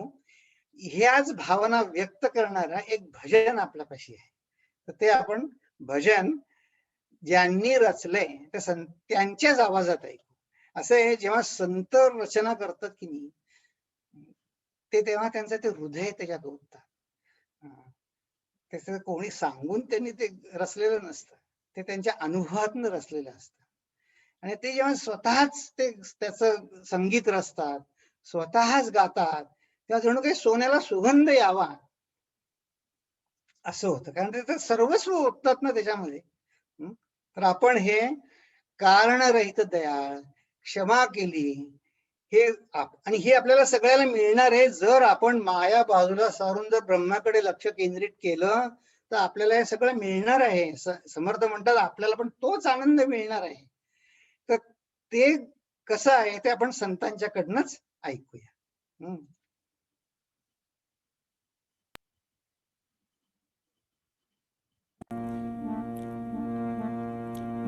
ह्याच भावना व्यक्त करणारा एक भजन आपल्यापाशी आहे. तर ते आपण भजन ज्यांनी रचलंय त्यांच्याच आवाजात ऐकू. असं आहे, जेव्हा संत रचना करतात की नाही, ते तेव्हा त्यांचं ते हृदय त्याच्यात ओततात. त्याचं कोणी सांगून त्यांनी ते रचलेलं नसतं, ते त्यांच्या अनुभवातून रचलेलं असतं. आणि ते जेव्हा स्वतःच ते त्याचं संगीत रचतात, स्वतःच गातात, तेव्हा जणू काही सोन्याला सुगंध यावा असं होतं. कारण ते सर्वस्व ओततात ना त्याच्यामध्ये. तर आपण हे कारणरहित दयाळ, क्षमा केली, हे आणि हे आपल्याला सगळ्याला मिळणार आहे जर आपण माया बाजूला सारून जर ब्रह्माकडे लक्ष केंद्रित केलं तर आपल्याला हे सगळं मिळणार आहे. समर्थ म्हणतात आपल्याला पण तोच आनंद मिळणार आहे. तर ते कसं आहे ते आपण संतांच्याकडनंच ऐकूया.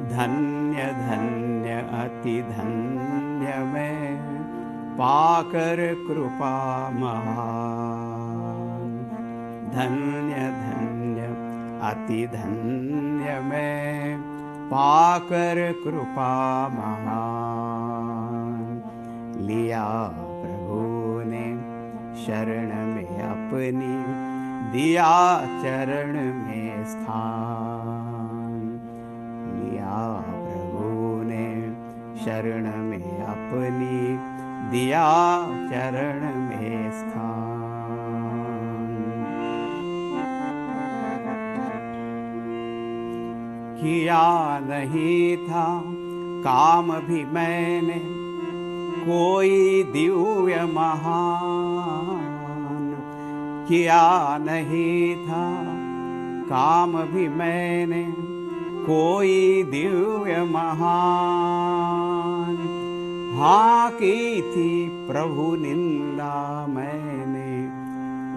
धन्य धन्य अति धन्य मैं पाकर कृपा महान। धन्य धन्य अति धन्य मैं पाकर कृपा महान। लिया प्रभु ने शरण में अपनी, दिया चरण में स्थान। लिया प्रभु ने शरण में अपनी, दिया चरण में स्थान। किया नहीं था काम भी मैंने कोई दिव्य महान। किया नहीं था काम भी मैंने कोई दिव्य महान। हाँ की थी प्रभु निंदा मैंने,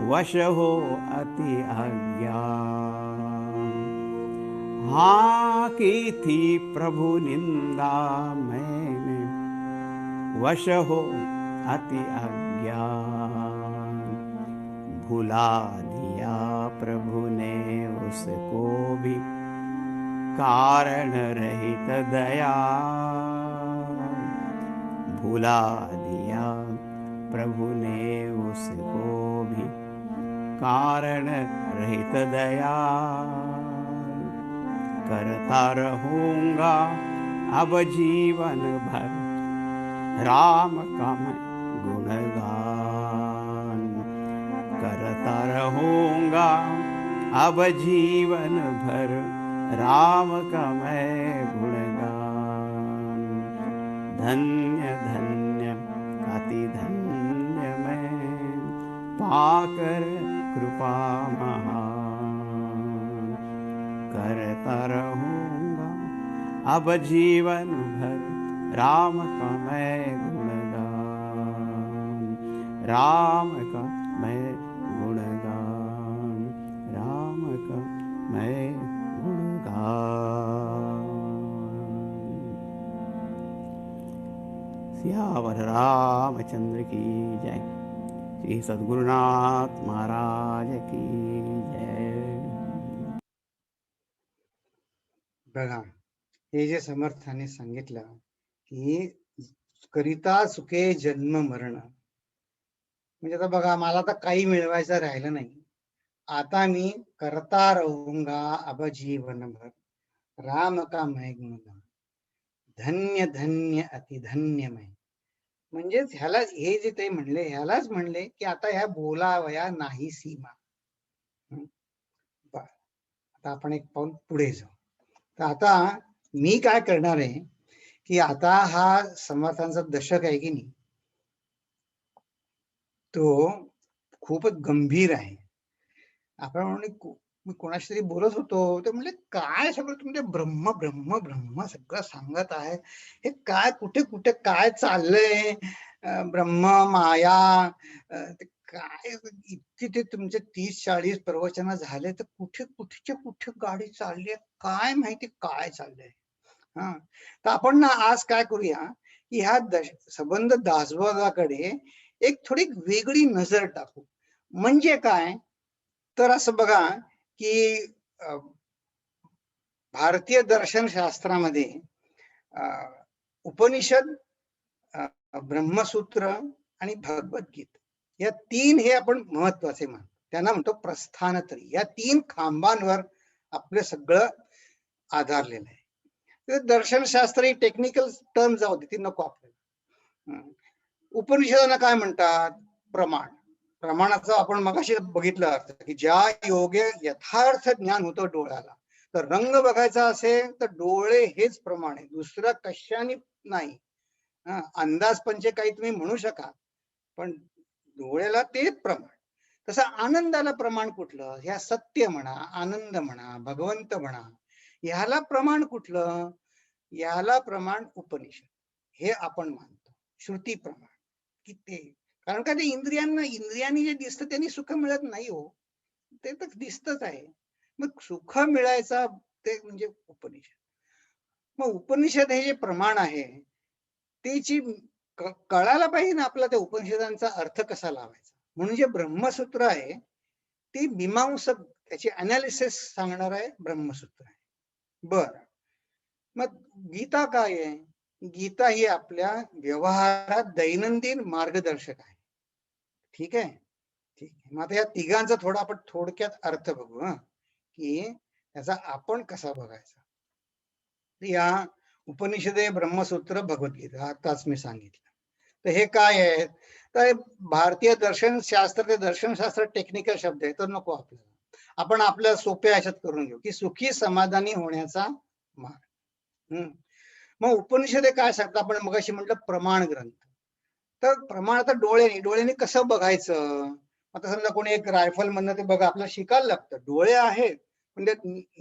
वश हो अति अज्ञान। हाँ की थी प्रभु निंदा मैंने, वश हो अति अज्ञान। भुला दिया प्रभु ने उसको भी कारण रहित दया। भुला दिया प्रभु ने उसको भी कारण रहित दया। करता रहूंगा अब जीवन भर राम का मैं गुणगान। करता रहूंगा अब जीवन भर राम का मैं गुणगान। धन्य धन्य अति धन्य मैं पाकर कृपा महान। करता रहूंगा अब जीवन भर राम का मैं गुणगान। राम का मैं गुणगान, राम का मैं गुणगान। सियावर रामचंद्र की जय। श्री सद्गुरुनाथ महाराज की जय। बघा, हे जे समर्थाने सांगितलं की करिता सुखे जन्म मरण, म्हणजे आता बघा मला तर काही मिळवायचं राहिलं नाही, आता मी करता रहूंगा अब जीवन भर राम का मैं गुणगान। धन्य धन्य अति धन्य मैं, म्हणजेच ह्याला हे जे ते म्हणले ह्यालाच म्हणले की आता ह्या बोलावया नाही सीमा। आता आपण एक पाऊल पुढे जाऊ। तर आता मी काय करणार आहे की आता हा समर्थांचा दशक आहे की नाही, तो खूपच गंभीर आहे। आपण मी कोणाशी तरी बोलत होतो, ते म्हणले काय सगळं तुम्ही ब्रह्म ब्रह्म ब्रह्म सगळं सांगत आहे, हे काय कुठे कुठे काय चाललंय, ब्रह्म माया, ते काय इतकी ते तुमचे 30-40 प्रवचन झाले, तर कुठे कुठच्या कुठे गाडी चालली आहे, काय माहिती काय चाललंय। हा, तर आपण ना आज काय करूया की ह्या संबंध दासबोधाकडे एक थोडी वेगळी नजर टाकू। म्हणजे काय तर असं बघा की भारतीय दर्शन शास्त्रामध्ये उपनिषद, ब्रह्मसूत्र आणि भगवद्गीता या 3 हे आपण महत्वाचे मानतो, त्यांना म्हणतो प्रस्थानत्रयी। या 3 खांबांवर आपलं सगळं आधारलेलं आहे। दर्शनशास्त्र ही टेक्निकल टर्म जाऊ दे, ती नको आपल्याला। उपनिषदांना काय म्हणतात? प्रमाण। प्रमाणाचं आपण मगाशी बघितलं अर्थ की ज्या योगे यथार्थ ज्ञान होतं डोळ्याला, तर रंग बघायचा असेल तर डोळे हेच प्रमाण आहे, दुसरं कशाने नाही। अंदाज पंचे काही तुम्ही म्हणू शका, पण डोळ्याला तेच प्रमाण। तसं आनंदाला प्रमाण कुठलं? ह्या सत्य म्हणा, आनंद म्हणा, भगवंत म्हणा, ह्याला प्रमाण कुठलं? याला प्रमाण उपनिषद हे आपण मानतो. श्रुती प्रमाण की ते, कारण का ते इंद्रियांनी जे दिसतं त्यांनी सुख मिळत नाही हो. ते तर दिसतच आहे. मग सुख मिळायचा ते म्हणजे उपनिषद. मग उपनिषद हे जे प्रमाण आहे, त्याची कळायला पाहिजे ना आपला त्या उपनिषदांचा अर्थ कसा लावायचा. म्हणून जे ब्रह्मसूत्र आहे, ते मीमांसक त्याची अनालिसिस सांगणार आहे ब्रह्मसूत्र आहे. बरं. मग गीता काय आहे? गीता ही आपल्या व्यवहारात दैनंदिन मार्गदर्शक आहे. ठीक आहे? ठीक आहे. मग आता या तिघांचा थोडा आपण थोडक्यात अर्थ बघू हां, की त्याचा आपण कसा बघायचा. या उपनिषदे, ब्रह्मसूत्र, भगवद्गीता आताच मी सांगितलं. तर हे काय आहेत? तर भारतीय दर्शनशास्त्र ते दर्शनशास्त्र टेक्निकल शब्द आहे, तर नको आपल्याला. आपण आपल्या सोप्या ह्याच्यात करून घेऊ, की सुखी समाधानी होण्याचा मार्ग. हं. मग उपनिषदे काय सांगतात? आपण मगाशी म्हटलं प्रमाण ग्रंथ. तर प्रमाण आता डोळ्याने कसं बघायचं? आता समजा कोणी एक रायफल म्हणणं ते बघा आपल्याला शिकायला लागतं. डोळे आहेत, पण ते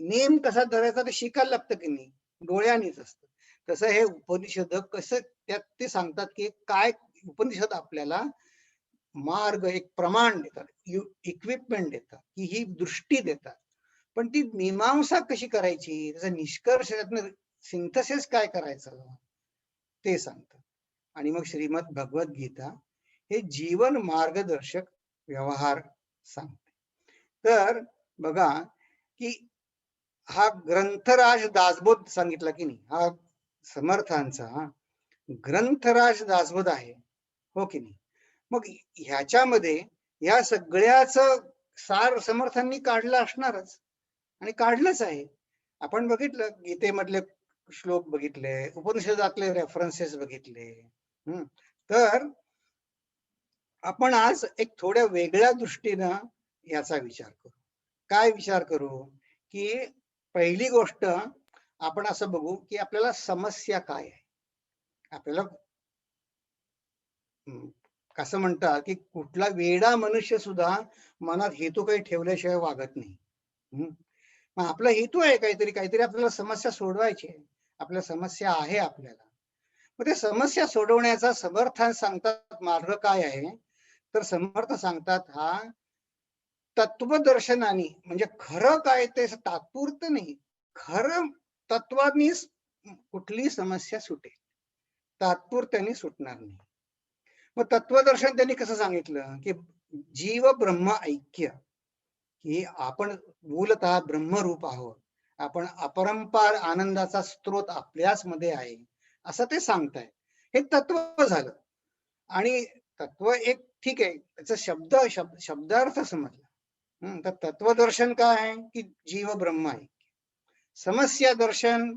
नेम कसा धरायचा ते शिकायला लागतं की नाही? डोळ्यानेच असतं. तसं हे उपनिषद कसं त्यात ते सांगतात, की काय उपनिषद आपल्याला मार्ग, एक प्रमाण देतात, इक्विपमेंट देतात, की ही दृष्टी देतात. पण ती मीमांसा कशी करायची? त्याचा निष्कर्ष त्यातनं सिंथेसिस काय करायचं? ते सांगतात. आणि मग श्रीमद भगवद्गीता हे जीवन मार्गदर्शक व्यवहार सांगते. तर बघा की हा ग्रंथराज दासबोध सांगितला की नाही, हा समर्थांचा ग्रंथराज दासबोध आहे, हो की नाही? मग ह्याच्यामध्ये या सगळ्याच सार समर्थांनी काढलं असणारच आणि काढलंच आहे. आपण बघितलं गीतेमधले श्लोक बघितले, उपनिषदातले रेफरन्सेस बघितले. तर आपण आज एक थोड्या वेगळ्या दृष्टीनं याचा विचार करू. काय विचार करू? की पहिली गोष्ट आपण असं बघू, की आपल्याला समस्या काय आहे? आपल्याला कसं म्हणतात, की कुठला वेडा मनुष्य सुद्धा मनात हेतू काही ठेवल्याशिवाय वागत नाही. हं. मग आपला हेतू आहे काहीतरी आपल्याला समस्या सोडवायची आहे. आपल्या समस्या आहे आपल्याला. मग त्या समस्या सोडवण्याचा समर्थ सांगतात मार्ग काय आहे? तर समर्थ सांगतात हा तत्वदर्शनाने, म्हणजे खरं काय ते तात्पुरतं नाही. खरं तत्वानीच कुठली समस्या सुटेल. तात्पुरत्याने सुटणार नाही. मग तत्वदर्शन त्यांनी कसं सांगितलं, की जीव ब्रह्म ऐक्य, की आपण मूलतः ब्रह्मरूप आहोत. आपण अपरंपार आनंदाचा स्रोत आपल्याच मध्ये आहे. असं ते सांगताय. हे तत्व झालं. आणि तत्व एक ठीक आहे. त्याचा शब्दार्थ समजला. तर तत्वदर्शन काय आहे, की जीव ब्रह्म आहे. समस्या दर्शन,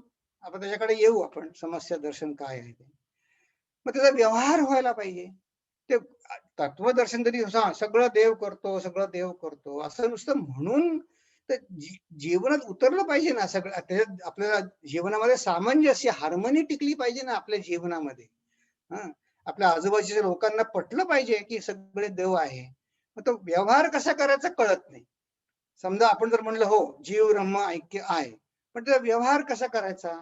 आपण त्याच्याकडे येऊ आपण. समस्या दर्शन काय आहे ते. मग त्याचा व्यवहार व्हायला पाहिजे. ते तत्वदर्शन तरी सगळं देव करतो, सगळं देव करतो, असं नुसतं म्हणून तर जीवनात उतरलं पाहिजे ना सगळं. त्याच्यात आपल्याला जीवनामध्ये सामंजस्य, हार्मनी टिकली पाहिजे ना आपल्या जीवनामध्ये. हं. आपल्या आजूबाजूच्या लोकांना पटलं पाहिजे, की सगळे देव आहे. मग तो व्यवहार कसा करायचा कळत नाही. समजा आपण जर म्हणलं हो, जीव ब्रह्म ऐक्य आहे. पण त्याचा व्यवहार कसा करायचा?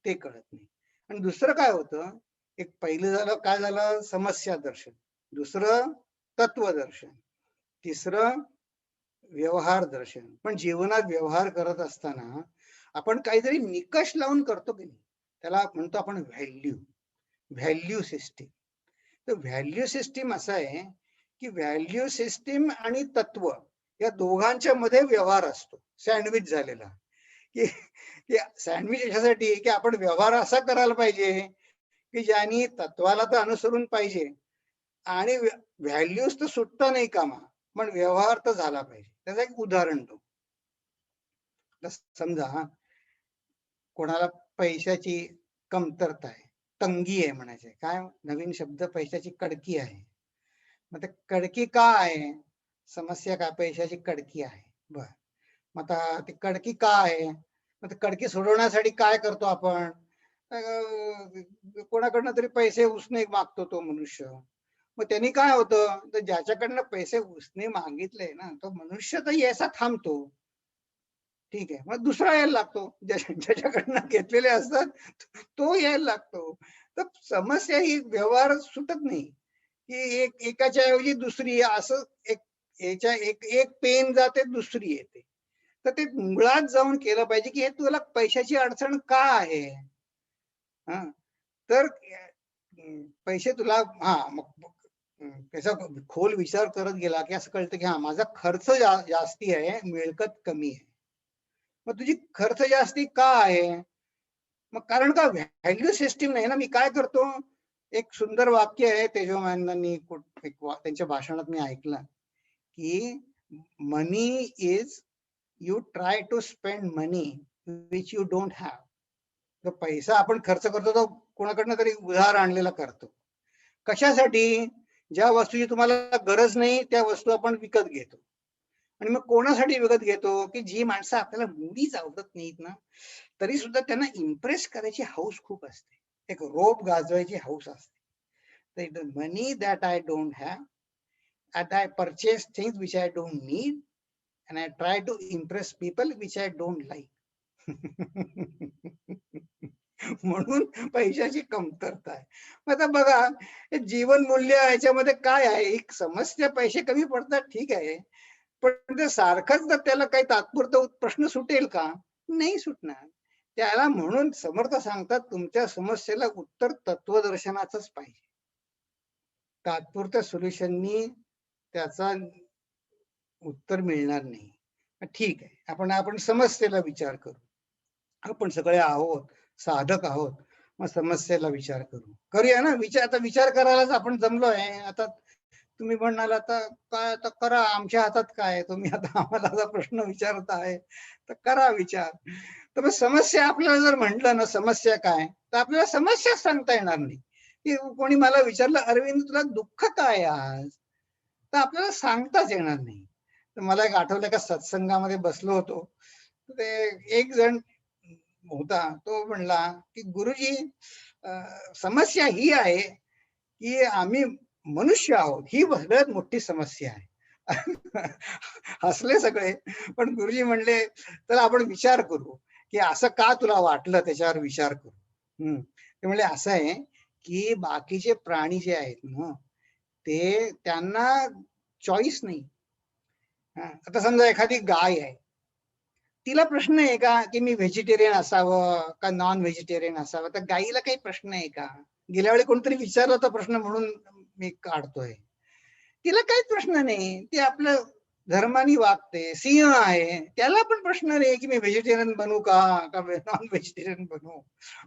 ते कळत नाही. आणि दुसरं काय होतं, एक पहिलं झालं काय झालं समस्या दर्शन, दुसरं तत्वदर्शन, तिसरं व्यवहार दर्शन. पण जीवनात व्यवहार करत असताना आपण काहीतरी निकष लावून करतो की नाही, त्याला म्हणतो आपण व्हॅल्यू, व्हॅल्यू सिस्टीम. तर व्हॅल्यू सिस्टीम असं आहे, की व्हॅल्यू सिस्टीम आणि तत्व या दोघांच्या मध्ये व्यवहार असतो सँडविच झालेला. की सँडविच याच्यासाठी की आपण व्यवहार असा करायला पाहिजे, की ज्यांनी तत्वाला तर अनुसरून पाहिजे आणि व्हॅल्यूज तर सुटता नाही कामा, पण व्यवहार तर झाला पाहिजे. त्याचं एक उदाहरण देऊ. समजा कोणाला पैशाची कमतरता आहे, तंगी आहे म्हणायचे. काय नवीन शब्द पैशाची कडकी आहे. मग ते कडकी का आहे? समस्या काय? पैशाची कडकी आहे. बरं. मग आता ती कडकी का आहे? मग ती कडकी सोडवण्यासाठी काय करतो आपण? कोणाकडनं तरी पैसे उसने मागतो तो मनुष्य. मग त्यांनी काय होतं, तर ज्याच्याकडनं पैसे उसने मागितले ना, तो मनुष्य तर यायचा थांबतो. ठीक आहे. मग दुसरा यायला लागतो. ज्याच्याकडनं घेतलेले असतात तो यायला लागतो. तर समस्या ही व्यवहार सुटत नाही, की एकाच्या ऐवजी दुसरी असं एक याच्या एक एक पेन जाते, दुसरी येते. तर ते मुळात जाऊन केलं पाहिजे, की हे तुला पैशाची अडचण का आहे? हां. तर पैसे तुला हां, मग त्याचा खोल विचार करत गेला, की असं कळतं, की हां, माझा खर्च जास्ती आहे, मिळकत कमी आहे. मग तुझी खर्च जास्ती का आहे? मग कारण का व्हॅल्यू सिस्टीम नाही ना. मी काय करतो, एक सुंदर वाक्य आहे तेजोमानंदांनी त्यांच्या भाषणात मी ऐकलं, की money is you try to spend money which you don't have. तर पैसा आपण खर्च करतो तो कोणाकडनं तरी उधार आणलेला करतो. कशासाठी? ज्या वस्तूची तुम्हाला गरज नाही त्या वस्तू आपण विकत घेतो. आणि मग कोणासाठी विकत घेतो, की जी माणसं आपल्याला मुळीच आवडत नाहीत ना, तरी सुद्धा त्यांना इम्प्रेस करायची हौस खूप असते. एक रोप गाजवायची हौस असते. तर money that I don't have and I purchase things which I don't need and I try to impress people which I don't like. म्हणून पैशाची कमतरता आहे. मग आता बघा, हे जीवन मूल्य याच्यामध्ये काय आहे? एक समस्या पैसे कमी पडतात ठीक आहे. पण ते सारखंच जर त्याला काही तात्पुरता प्रश्न सुटेल का? नाही सुटणार. त्याला म्हणून समर्थ सांगतात, तुमच्या समस्येला उत्तर तत्वदर्शनाचंच पाहिजे. तात्पुरत्या सोल्युशननी त्याचा उत्तर मिळणार नाही. ठीक आहे. आपण आपण समस्येला विचार करू. आपण सगळे आहोत, साधक आहोत. मग समस्येला विचार करू. करूया ना विचार. आता विचार करायलाच आपण जमलोय. आता तुम्ही म्हणाल, आता काय आता करा, आमच्या हातात काय आहे? तुम्ही आता आम्हाला असा प्रश्न विचारत आहे, तर करा विचार. तर मग समस्या आपल्याला जर म्हटलं ना, समस्या काय? तर आपल्याला समस्याच सांगता येणार नाही. की कोणी मला विचारलं, "अरविंद तुला दुःख काय आज?" तर आपल्याला सांगताच येणार नाही. तर मला एक आठवलं, एका सत्संगामध्ये बसलो होतो. तर ते एक जण होता, तो म्हणला, की "गुरुजी अ, समस्या ही आहे, की आम्ही मनुष्य आहोत. ही सगळ्यात मोठी समस्या आहे." हसले सगळे. पण गुरुजी म्हणले, "चला आपण विचार करू, की असं का तुला वाटलं त्याच्यावर विचार करू." ते म्हणले, "असं आहे, की बाकीचे प्राणी जे आहेत ना, ते त्यांना चॉईस नाही." हां, आता समजा एखादी गाय आहे. तिला प्रश्न आहे का, की मी व्हेजिटेरियन असावं का नॉन व्हेजिटेरियन असावं? तर गायीला काही प्रश्न आहे का? गेल्या वेळी कोणतरी विचारला होता प्रश्न म्हणून मी काढतोय. तिला काहीच प्रश्न नाही. ती आपलं धर्माने वागते. सिंह आहे. त्याला पण प्रश्न नाही, की मी व्हेजिटेरियन बनू का? का नॉन व्हेजिटेरियन बनू?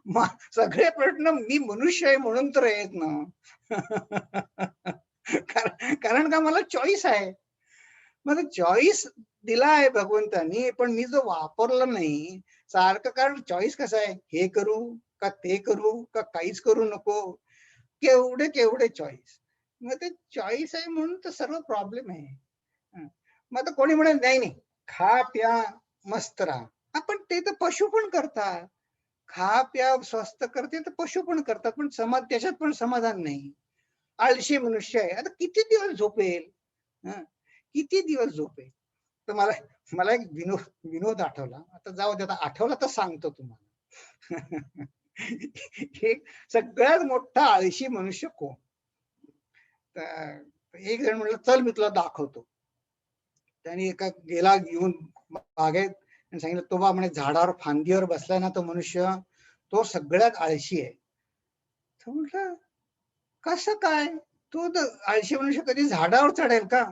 मग सगळे प्रश्न मी मनुष्य आहे म्हणून तर आहेत ना. कारण का मला चॉईस आहे. मला चॉईस दिला आहे भगवंतानी, पण मी जो वापरला नाही, सारखं कारण चॉईस कसं आहे, हे करू का ते करू का काहीच करू नको? केवढे चॉईस. मग ते चॉईस आहे म्हणून तर सर्व प्रॉब्लेम आहे. हं. मग आता कोणी म्हणेल, "नाही, खा, प्या, मस्त राहा." हां, पण ते तर पशु पण करतात. खा, प्या, स्वस्त करते तर पशु पण करतात. पण त्याच्यात पण समाधान नाही. आळशी मनुष्य आहे. आता किती दिवस झोपेल? हं. किती दिवस झोपेल? तर मला मला एक विनोद विनोद आठवला. आता जाऊ दे, आता आठवला तर सांगतो तुम्हाला. एक सगळ्यात मोठा आळशी मनुष्य कोण? तर एक जण म्हटलं, "चल मी तुला दाखवतो." त्याने एका गेला घेऊन बागेत आणि सांगितलं, "तो बा म्हणे झाडावर फांदीवर बसलाय ना तो मनुष्य, तो सगळ्यात आळशी आहे." तर म्हटलं, "कसं काय? तो तर आळशी मनुष्य कधी झाडावर चढेल का?"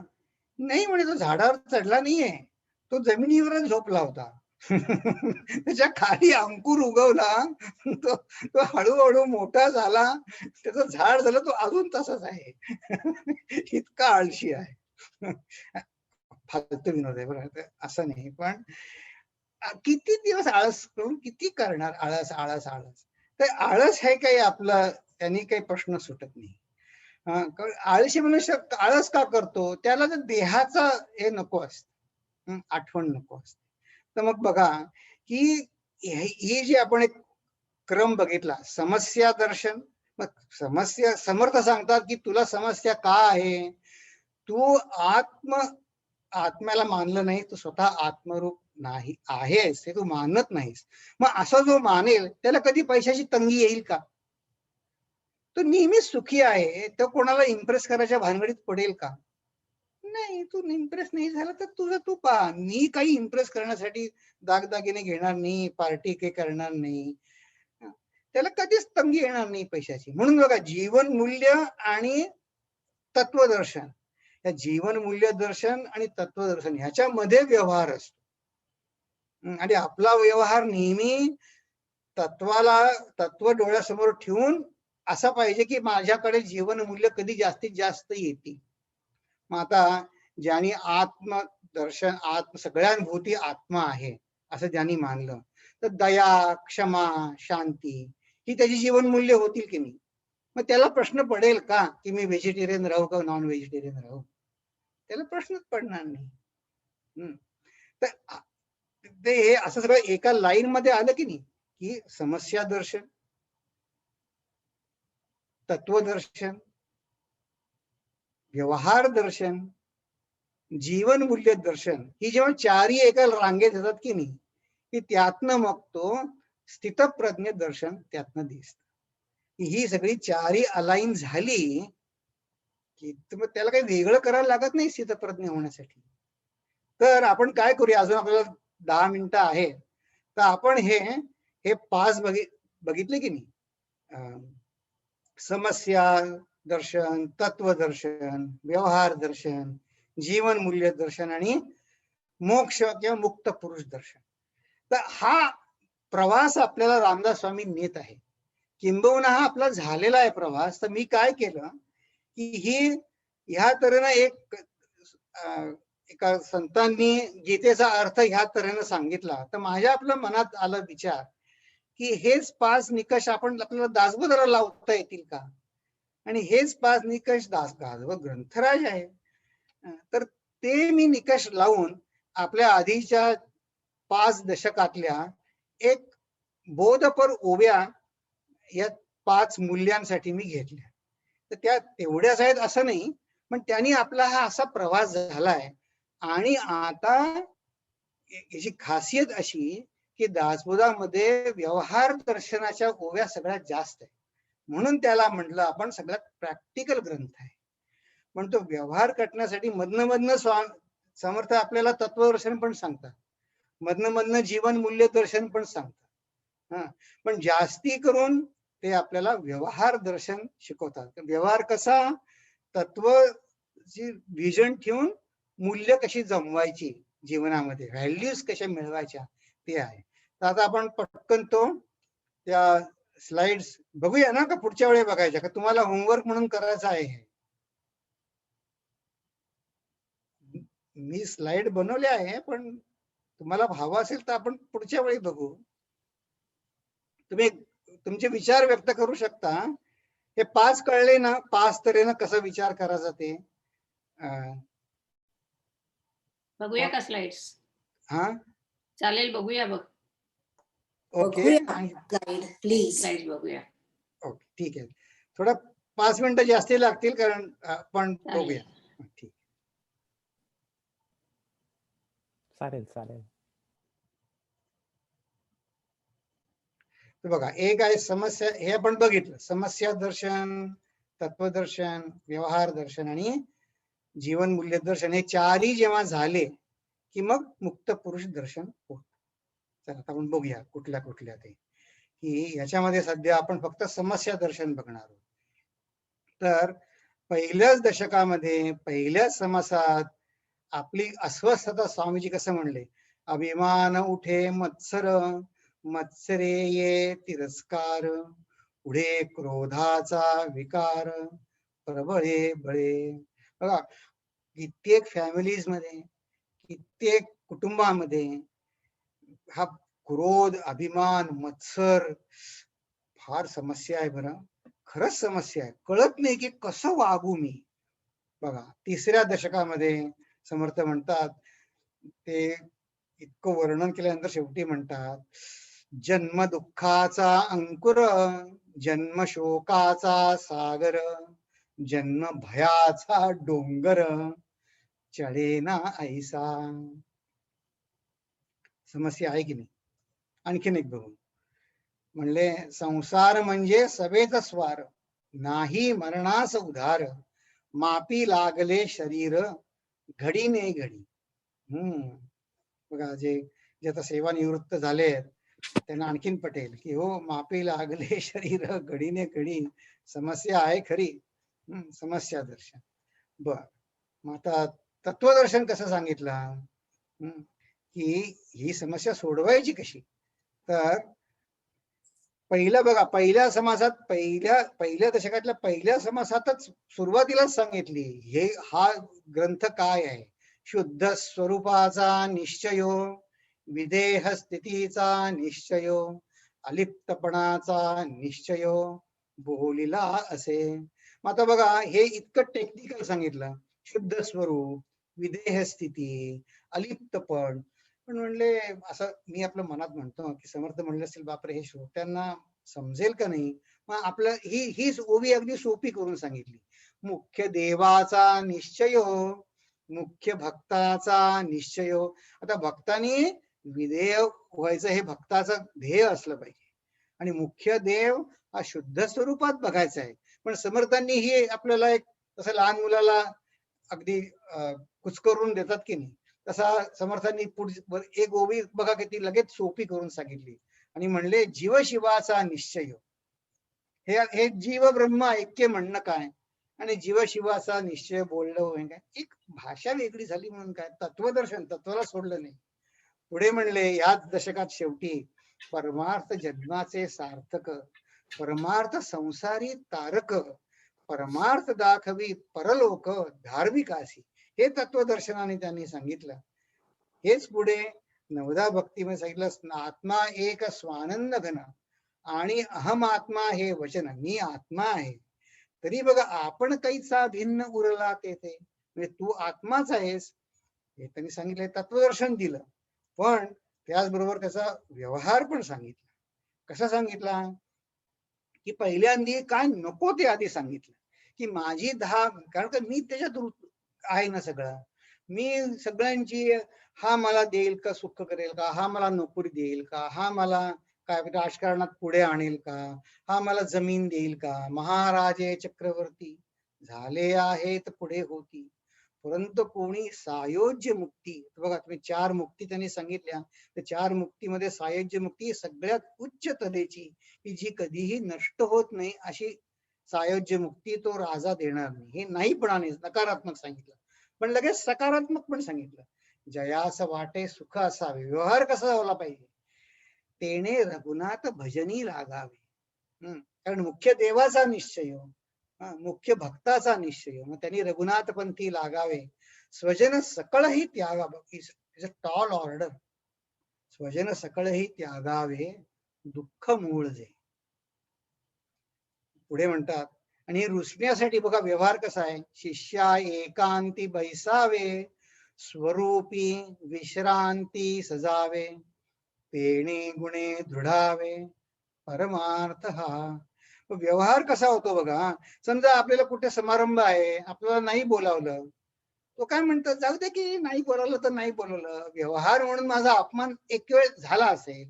नाही म्हणे, "तो झाडावर चढला नाहीये. तो जमिनीवरच झोपला होता." त्याच्या खाली अंकुर उगवला. तो तो हळू मोठा झाला. त्याचं झाड झालं. तो अजून तसाच आहे. इतका आळशी आहे. फालतू विनोद आहे बरं का. असं नाही. पण किती दिवस आळस करून किती करणार? आळस, आळस, आळस. तर आळस हे काही आपलं त्यांनी काही प्रश्न सुटत नाही. आळशी मनुष्य आळस का करतो? त्याला जर देहाचा हे नको असतं. आठवण नको असते. तर मग बघा, की हे जे आपण एक क्रम बघितला, समस्या दर्शन, मग समस्या समर्थ सांगतात की तुला समस्या का आहे, तू आत्म्याला मानलं नाही, तू स्वतः आत्मरूप नाही आहेस हे तू मानत नाहीस. मग असा जो मानेल त्याला कधी पैशाची तंगी येईल का? तो नेहमीच सुखी आहे, तो कोणाला इम्प्रेस करायच्या भानगडीत पडेल का? नाही. तू इम्प्रेस नाही झाला तर तुझं तू पहा. मी काही इम्प्रेस करण्यासाठी दागदागिने घेणार नाही, पार्टी काही करणार नाही. हं. त्याला कधीच तंगी येणार नाही पैशाची. म्हणून बघा, जीवन मूल्य आणि तत्वदर्शन, या जीवन मूल्य दर्शन आणि तत्वदर्शन ह्याच्यामध्ये व्यवहार असतो. आणि आपला व्यवहार नेहमी तत्व डोळ्यासमोर ठेवून असा पाहिजे की माझ्याकडे जीवन मूल्य कधी जास्तीत जास्त येतील. मग आता ज्यांनी आत्मदर्शन, सगळ्यांभोवती आत्मा आहे असं ज्यांनी मानलं, तर दया, क्षमा, शांती ही त्याची जीवन मूल्य होतील की नाही? मग त्याला प्रश्न पडेल का की मी व्हेजिटेरियन राहू का नॉन व्हेजिटेरियन राहू? त्याला प्रश्नच पडणार नाही. तर ते हे असं सगळं एका लाईन मध्ये आलं की नाही, की समस्या दर्शन, तत्वदर्शन, व्यवहार दर्शन, जीवन मूल्य दर्शन, ही जेव्हा चारही एका रांगेत येतात की नाही, की त्यातनं मग तो स्थितप्रज्ञ दर्शन त्यातनं दिसत. ही सगळी चारही अलाईन झाली की मग त्याला काही वेगळं करायला लागत नाही स्थितप्रज्ञ होण्यासाठी. तर आपण काय करूया, अजून आपल्याला 10 मिनिटं आहे, तर आपण हे 5 बघितले की नाही, समस्या दर्शन, तत्वदर्शन, व्यवहार दर्शन, जीवन मूल्य दर्शन आणि मोक्ष किंवा मुक्त पुरुष दर्शन. तर हा प्रवास आपल्याला रामदास स्वामी नेत आहे. किंबहुना हा आपला झालेला आहे प्रवास. तर मी काय केलं की ह्या तऱ्हेनं एका संतांनी गीतेचा अर्थ ह्या तऱ्हेनं सांगितला, तर माझ्या आपल्या मनात आलं विचार की हेच 5 निकष आपल्याला दासबोधाला लावता येतील का? आणि हेच 5 निकष दासबोध ग्रंथराज आहे. तर ते मी निकष लावून आपल्या आधीच्या 5 दशकातल्या एक बोधपर ओव्या या 5 मूल्यांसाठी मी घेतल्या. तर त्या तेवढ्याच आहेत असं नाही, पण त्यांनी आपला हा असा प्रवास झालाय. आणि आता याची खासियत अशी की दासबोधामध्ये व्यवहार दर्शनाच्या ओव्या सगळ्यात जास्त आहे. म्हणून त्याला म्हटलं आपण सगळ्यात प्रॅक्टिकल ग्रंथ आहे. पण तो व्यवहार करण्यासाठी मधनं समर्थ आपल्याला तत्वदर्शन पण सांगतात, मधनं जीवन मूल्य दर्शन पण सांगतात. पण जास्ती करून ते आपल्याला व्यवहार दर्शन शिकवतात. व्यवहार कसा, तत्वची विजन ठेवून मूल्य कशी जमवायची जीवनामध्ये, व्हॅल्यूज कशा मिळवायच्या, ते आहे. तर आता आपण पटकन त्या स्लाइड्स बघूया ना, का पुढच्या वेळी बघायच्या, का तुम्हाला होमवर्क म्हणून करायचं आहे? मी स्लाइड बनवले आहे, पण तुम्हाला हवं असेल तर आपण पुढच्या वेळी बघू. तुम्ही तुमचे विचार व्यक्त करू शकता. हे 5 कळले ना, 5 तऱ्हेनं कसा विचार करायचा ते. बघूया का स्लाइड्स? हा चालेल, बघूया. बघ ओके, स्लाइड प्लीज. स्लाइड बघूया. ओके, ठीक आहे. थोडा 5 मिनिटं जास्ती लागतील, कारण आपण बघूया. ठीक. चालेल चालेल. बघा, एक आहे समस्या, हे आपण बघितलं, समस्या दर्शन, तत्वदर्शन, व्यवहार दर्शन आणि जीवन मूल्य दर्शन. हे चारही जेव्हा झाले की मग मुक्त पुरुष दर्शन होत. चला आता आपण बघूया कुठल्या ते, की याच्यामध्ये सध्या आपण फक्त समस्या दर्शन बघणार आहोत. तर पहिल्याच दशकामध्ये पहिल्याच समासात आपली अस्वस्थता स्वामीजी कसं म्हणले, अभिमान उठे मत्सरे ये तिरस्कार, पुढे क्रोधाचा विकार, प्रबळे बळे. बघा, कित्येक फॅमिलीज मध्ये, कित्येक कुटुंबामध्ये हा क्रोध, अभिमान, मत्सर फार समस्या आहे. बरं, खरंच समस्या आहे. कळत नाही की कसं वागू मी. बघा, तिसऱ्या दशकामध्ये समर्थ म्हणतात, ते इतकं वर्णन केल्यानंतर शेवटी म्हणतात, जन्म दुःखाचा अंकुर, जन्म शोकाचा सागर, जन्म भयाचा डोंगर, चढेना ऐसा. समस्या आहे की नाही? आणखीन एक बघू. म्हणले संसार म्हणजे सवेच स्वार, नाही मरणास उधार, मापी लागले शरीर घडीने घडी. बघा जे जे आता सेवानिवृत्त झाले त्यांना आणखीन पटेल की हो, मापी लागले शरीर घडीने घडी. समस्या आहे खरी. समस्या दर्शन. बर, मग आता तत्वदर्शन कसं सांगितलं की ही समस्या सोडवायची कशी? तर पहिलं बघा, पहिल्या समासात, पहिल्या दशकातल्या पहिल्या समासातच सुरुवातीलाच सांगितली हे हा ग्रंथ काय आहे. शुद्ध स्वरूपाचा निश्चयो, विदेह स्थितीचा निश्चयो, अलिप्तपणाचा निश्चयो बोलिला असे. मग आता बघा हे इतकं टेक्निकल सांगितलं. शुद्ध स्वरूप, विदेह स्थिती, अलिप्तपण. पण म्हणले असं मी आपल्या मनात म्हणतो की समर्थ म्हणले असेल बापरे हे श्रोत्यांना समजेल का नाही. मग आपलं हीच ओवी अगदी सोपी करून सांगितली. मुख्य देवाचा निश्चय, मुख्य भक्ताचा निश्चय. आता भक्तांनी विधेय व्हायचं हे भक्ताचं ध्येय असलं पाहिजे. आणि मुख्य देव हा शुद्ध स्वरूपात बघायचा आहे. पण समर्थांनी हे आपल्याला एक तसं लहान मुलाला अगदी कुचकरून देतात की नाही, तसा समर्थांनी एक ओवी बघा की ती लगेच सोपी करून सांगितली. आणि म्हणले जीव शिवाचा निश्चय. हे जीव ब्रह्म ऐक्य म्हणणं काय आणि जीव शिवाचा निश्चय बोलणं काय, एक भाषा वेगळी झाली म्हणून काय. तत्वदर्शन तत्वाला सोडलं नाही. पुढे म्हणले याच दशकात शेवटी परमार्थ जन्माचे सार्थक, परमार्थ संसारी तारक, परमार्थ दाखवी परलोक धार्मिकासी. हे तत्वदर्शनाने त्यांनी सांगितलं. हेच पुढे नवदा भक्तीमध्ये सांगितलं. आत्मा एक स्वानंद घन आणि अहम आत्मा हे वचन, मी आत्मा आहे. तरी बघा आपण काहीचा भिन्न उरला तेथे, म्हणजे तू आत्माच आहेस हे त्यांनी सांगितलं. तत्वदर्शन दिलं. पण त्याचबरोबर त्याचा व्यवहार पण सांगितला. कसा सांगितला की पहिल्यांदा काय नको ते आधी सांगितलं की माझी कारण का मी त्याच्यात आहे ना सगळं. मी सगळ्यांची, हा मला देईल का सुख करेल का, हा मला नोकरी देईल का, हा मला काय राजकारणात पुढे आणेल का, हा मला जमीन देईल का, महाराजे चक्रवर्ती झाले आहेत पुढे होती, परंतु कोणी सायोज्य मुक्ती. बघा तुम्ही 4 मुक्ती त्यांनी सांगितल्या. त्या 4 मुक्तीमध्ये सायोज्य मुक्ती सगळ्यात उच्च तलेची, की जी कधीही नष्ट होत नाही अशी सायोज्य मुक्ती तो राजा देणार नाही. हे नाहीपणाने नकारात्मक सांगितलं. पण लगेच सकारात्मक पण सांगितलं. जयास वाटे सुख असावे, व्यवहार कसा झाला पाहिजे, तेने रघुनाथ भजनी लागावे. कारण मुख्य देवाचा निश्चय, मुख्य भक्ताचा निश्चय, मग त्यांनी रघुनाथ पंथी लागावे. स्वजन सकळही त्यागावे, टॉल ऑर्डर. स्वजन सकळही त्यागावे, दुःख मूळ जे. पुढे म्हणतात आणि रुसण्यासाठी बघा व्यवहार कसा आहे. शिष्या एकांती बैसावे, स्वरूपी विश्रांती सजावे, पेणे गुणे दृढावे, परमार्थ हा. व्यवहार कसा होतो बघा. समजा आपल्याला कुठे समारंभ आहे, आपल्याला नाही बोलावलं, तो काय म्हणतो जाऊ दे की नाही बोलावलं तर नाही बोलावलं, व्यवहार म्हणून माझा अपमान एक वेळ झाला असेल,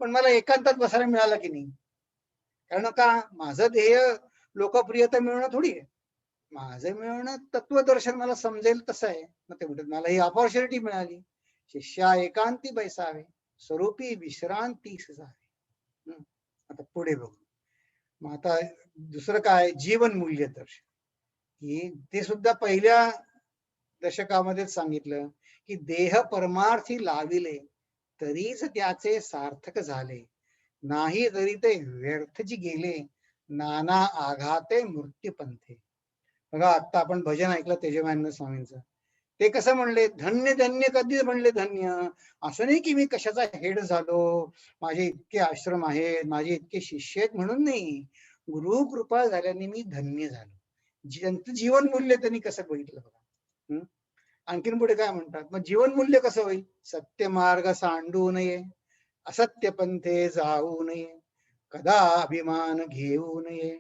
पण मला एकांतात बसायला मिळालं की नाही. कारण का माझं ध्येय लोकप्रियता मिळवणं थोडी आहे. माझं मिळवणं तत्वदर्शन मला समजेल तसं आहे. मग ते म्हणतात मला ही ऑपॉर्च्युनिटी मिळाली. शिष्या एकांती बैसावे, स्वरूपी विश्रांती सजावे. आता पुढे बघू. मग आता दुसरं काय, जीवन मूल्य दर्शन. की ते सुद्धा पहिल्या दशकामध्येच सांगितलं की देह परमार्थी लाविले तरीच त्याचे सार्थक झाले, नाही तरी ते व्यर्थची गेले, नाना आघाते मृत्यूपंथे. बघा आता आपण भजन ऐकलं तेजमानंद स्वामींचं. ते कसं म्हणले, धन्य धन्य कधी म्हणले धन्य. असं नाही की मी कशाचा हेड झालो, माझे इतके आश्रम आहेत, माझे इतके शिष्य आहेत म्हणून नाही. गुरु कृपा झाल्याने मी धन्य झालो. ज्यांचं जीवन मूल्य त्यांनी कसं बघितलं बघा. आणखीन पुढे काय म्हणतात, मग जीवन मूल्य कसं होईल. सत्य मार्ग सांडू नये, असत्य पंथे जाऊ नये, कदा अभिमान घेऊ नये.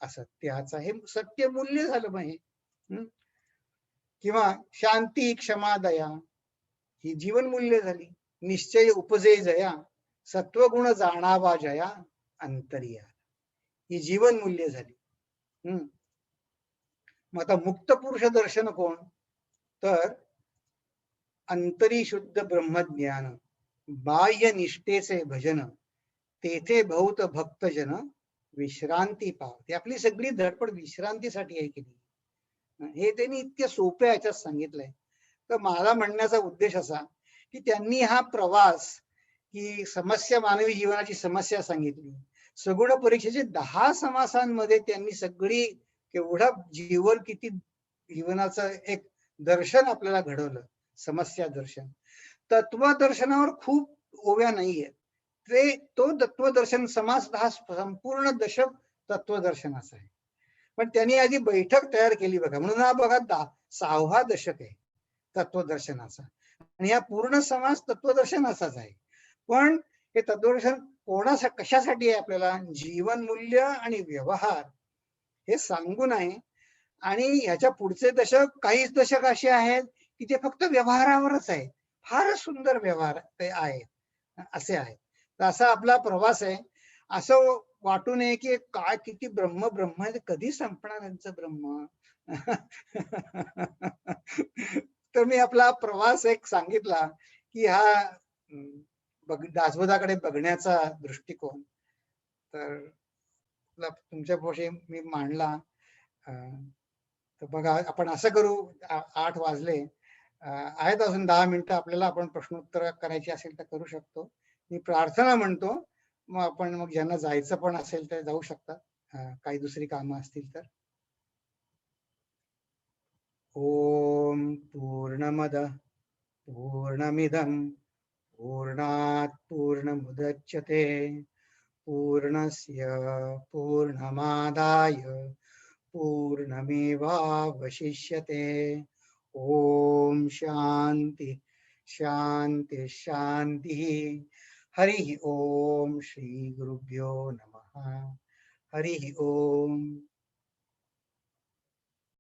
असत्याचा हे सत्य मूल्य झालं मग हे. किंवा शांती क्षमा दया ही जीवन मूल्य झाली. निश्चय उपजे जया, सत्वगुण जाणावा जया, अंतरिया ही जीवन मूल्य झाली. मग आता मुक्त पुरुष दर्शन कोण? तर अंतरी शुद्ध ब्रह्मज्ञान, बाह्य निष्ठेचे भजन, तेथे भौत भक्तजन विश्रांती पावते. आपली सगळी धडपड विश्रांतीसाठी आहे केली. हे त्यांनी इतक्या सोप्या ह्याच्यात सांगितलंय. तर मला म्हणण्याचा उद्देश असा की त्यांनी हा प्रवास, ही समस्या, मानवी जीवनाची समस्या सांगितली. सगुण परीक्षेचे 10 समासांमध्ये त्यांनी सगळी केवढं जीवन, किती जीवनाचं एक दर्शन आपल्याला घडवलं. समस्या दर्शन, तत्वदर्शनावर खूप ओव्या नाहीये. तो तत्वदर्शन समास हा संपूर्ण दशक तत्वदर्शनाचा आहे. पण त्यांनी आधी बैठक तयार केली बघा. म्हणून हा बघा 6वा दशक आहे तत्वदर्शनाचा, आणि हा पूर्ण समास तत्वदर्शनाचाच आहे. पण हे तत्वदर्शन कशासाठी आहे? आपल्याला जीवन मूल्य आणि व्यवहार हे सांगून आहे. आणि ह्याच्या पुढचे दशक, काही दशक असे आहेत की ते फक्त व्यवहारावरच आहे. फारच सुंदर व्यवहार ते आहेत, असे आहेत. तर असा आपला प्रवास आहे. असं वाटू नये की काय किती ब्रह्म ब्रह्म आहे, कधी संपणार यांचं ब्रह्म. तर मी आपला प्रवास एक सांगितला की हा दासबोधाकडे बघण्याचा दृष्टिकोन तर तुमच्यापाशी मी मांडला. तर बघा, आपण असं करू, 8 वाजले आहेत, अजून 10 मिनिटं आपल्याला, आपण प्रश्नोत्तर करायची असेल तर करू शकतो. मी प्रार्थना म्हणतो, मग आपण मग ज्यांना जायचं पण असेल तर जाऊ शकतात, काही दुसरी कामं असतील तर. ओम पूर्णमद पूर्णमिदं पूर्णात् पूर्णमुदच्यते पूर्णस्य पूर्णमादाय पूर्णमेवावशिष्यते. ओम शांति शांति शांति. हरि ओम. श्री गुरुभ्यो नमः. हरि ओम.